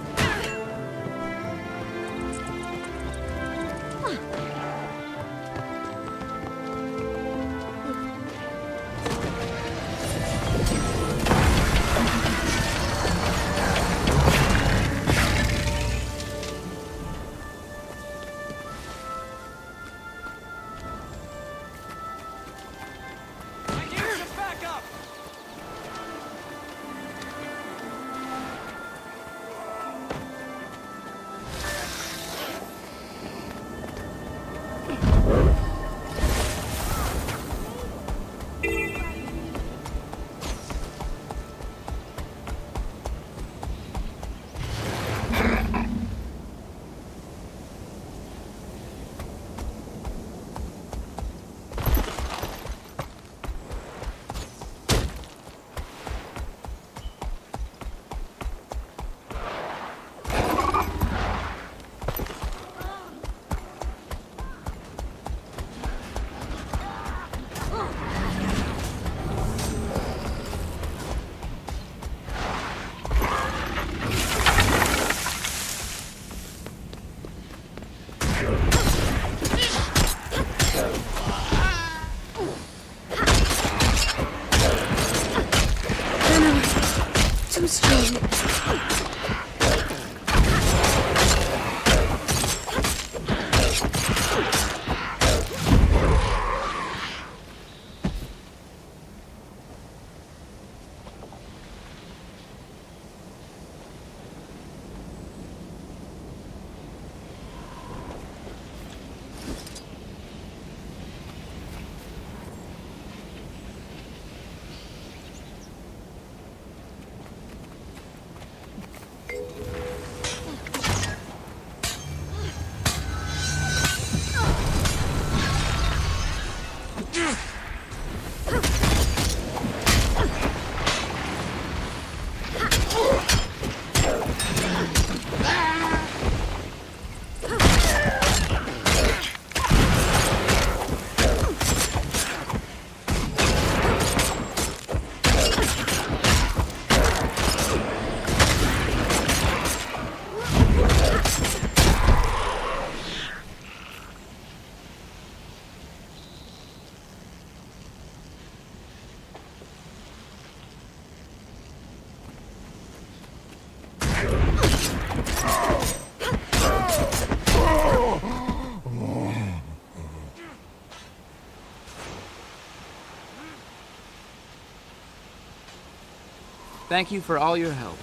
Thank you for all your help.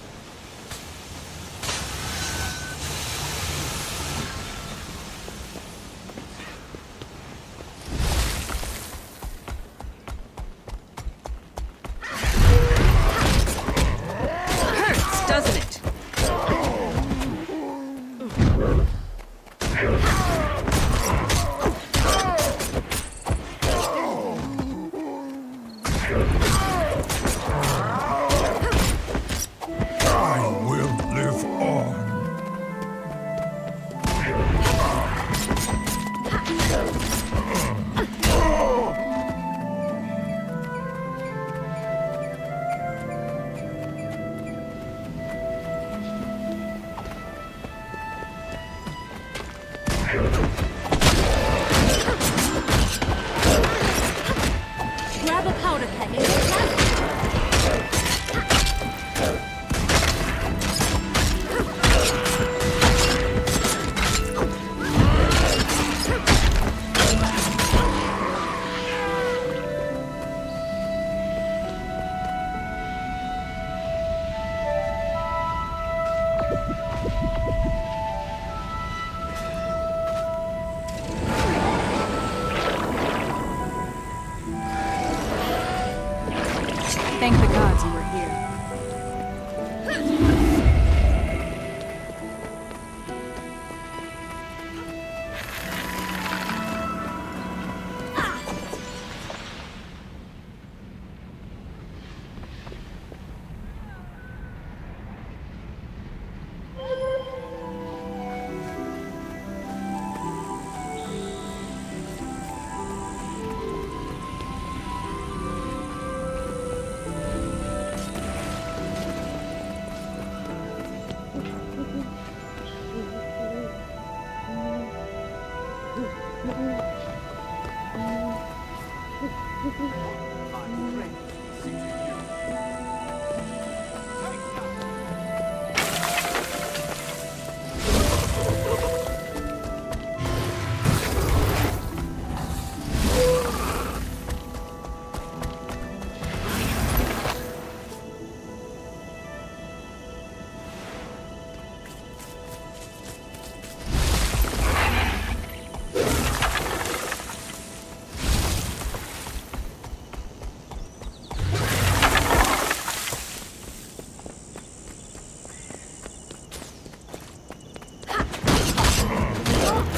Hurts, doesn't it? Grab a powder keg and get ready. Thank the gods you were here.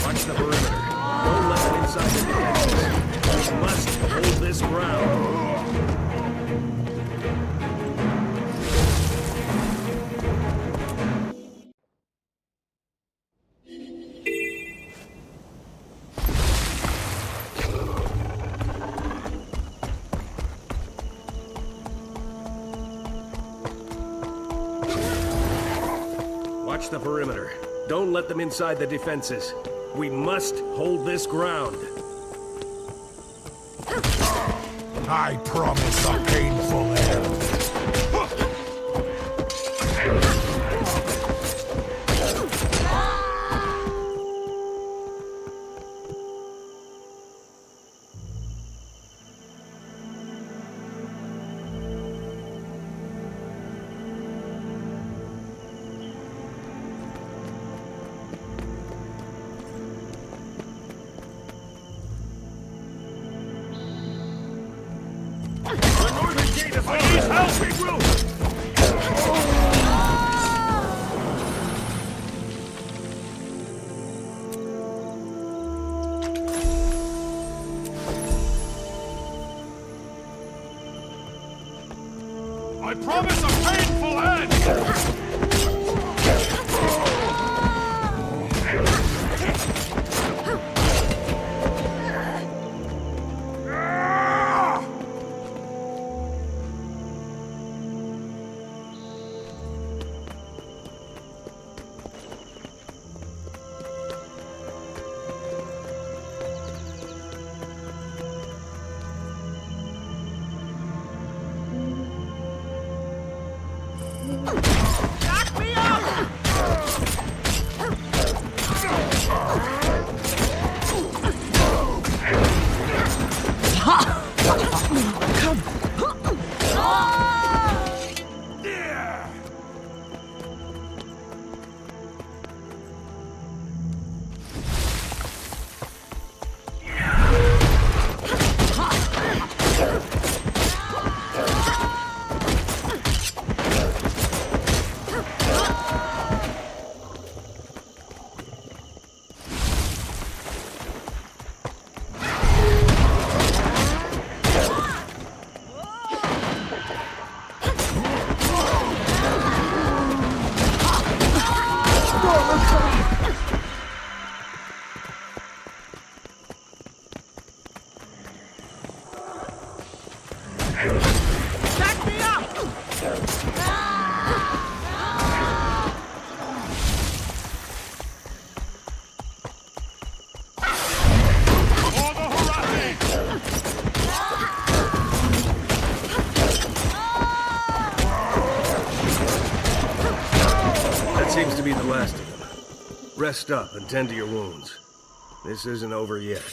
Watch the perimeter. Don't let them inside the defenses. We must hold this ground. Watch the perimeter. Don't let them inside the defenses. We must hold this ground. I promise a painful end. I promise a painful end! be the last of them. Rest up and tend to your wounds. This isn't over yet.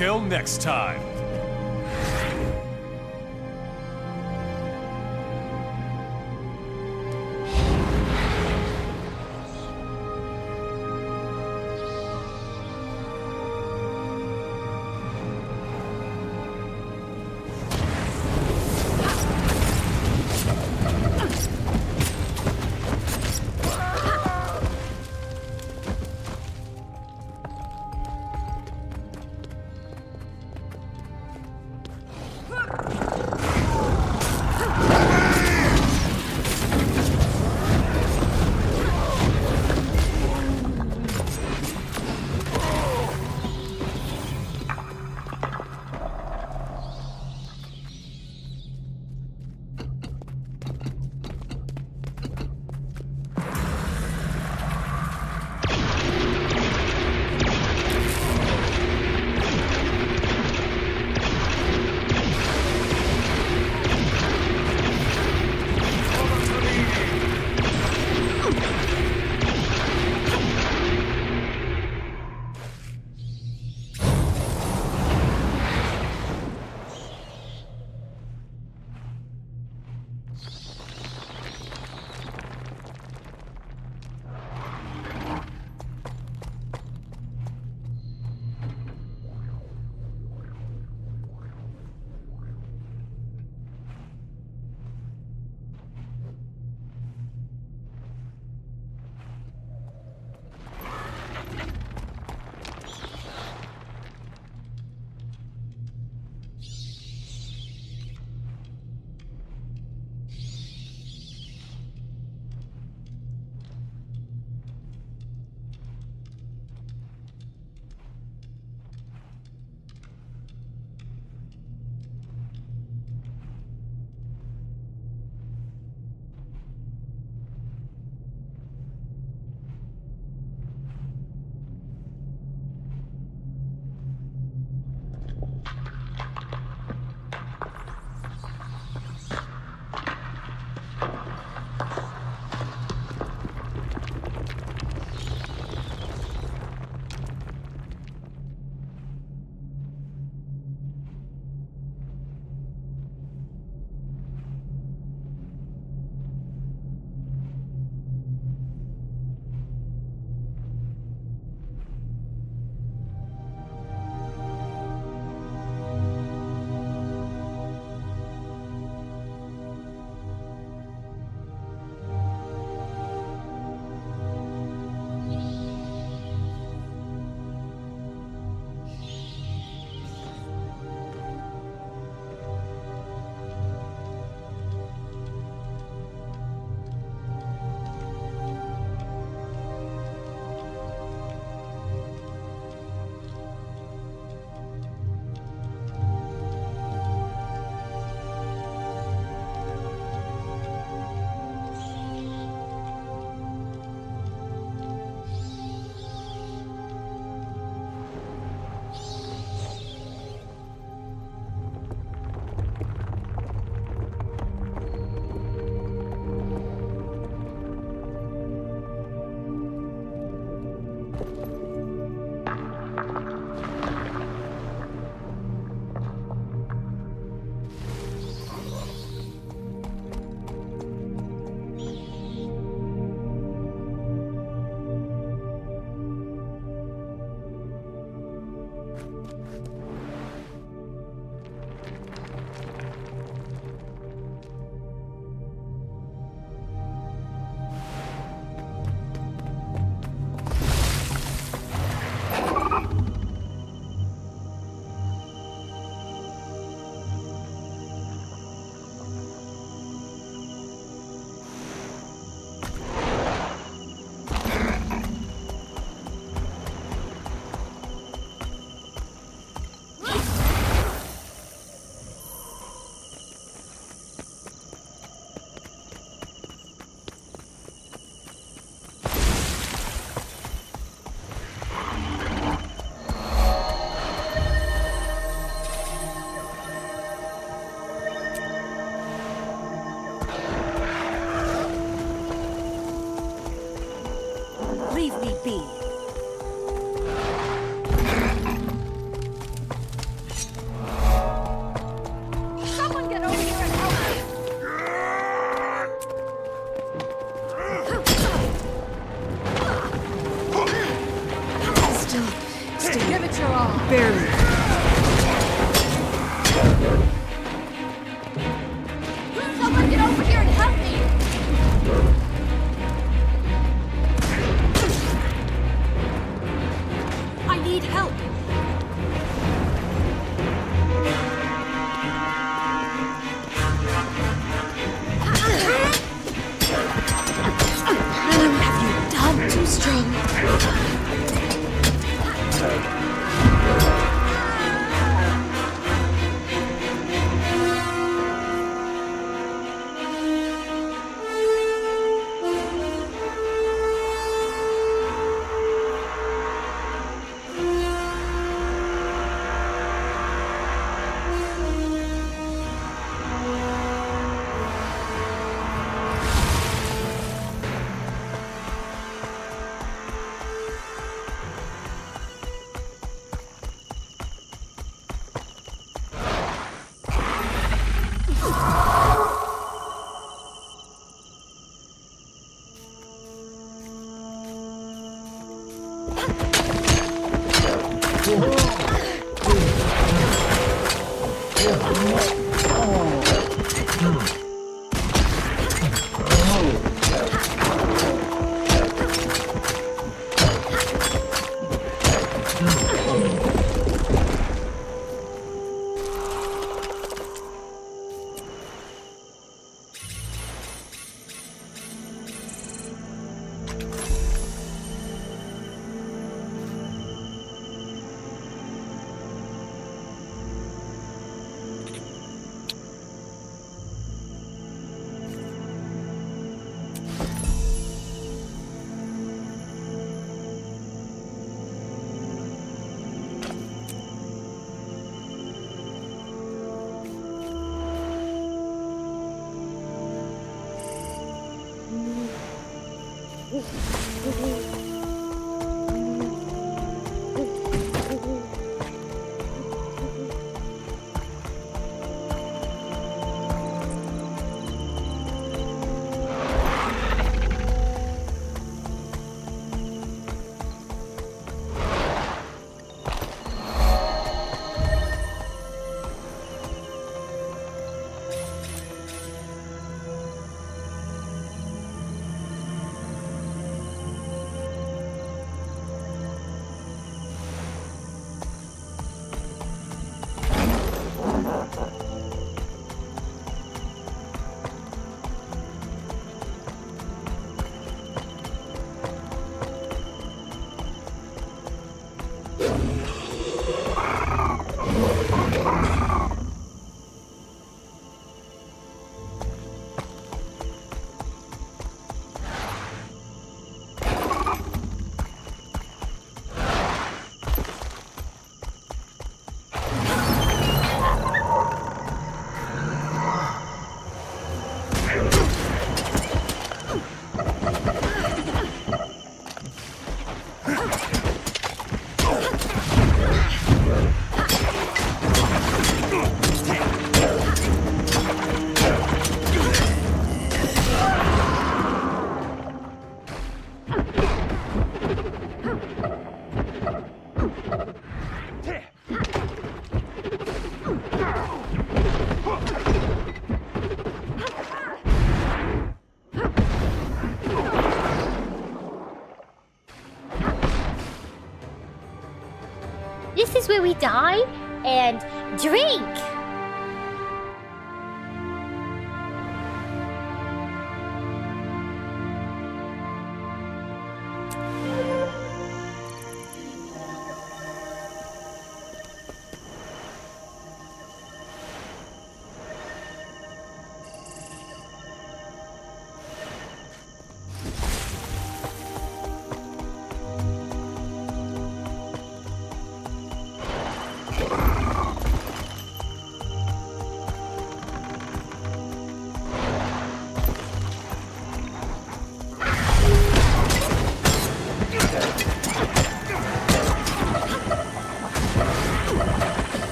Until next time. This is where we die and drink!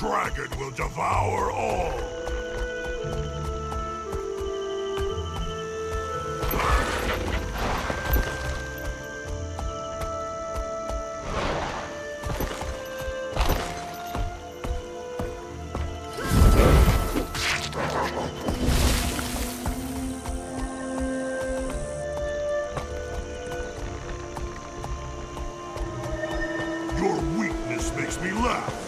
Dragon will devour all. we left.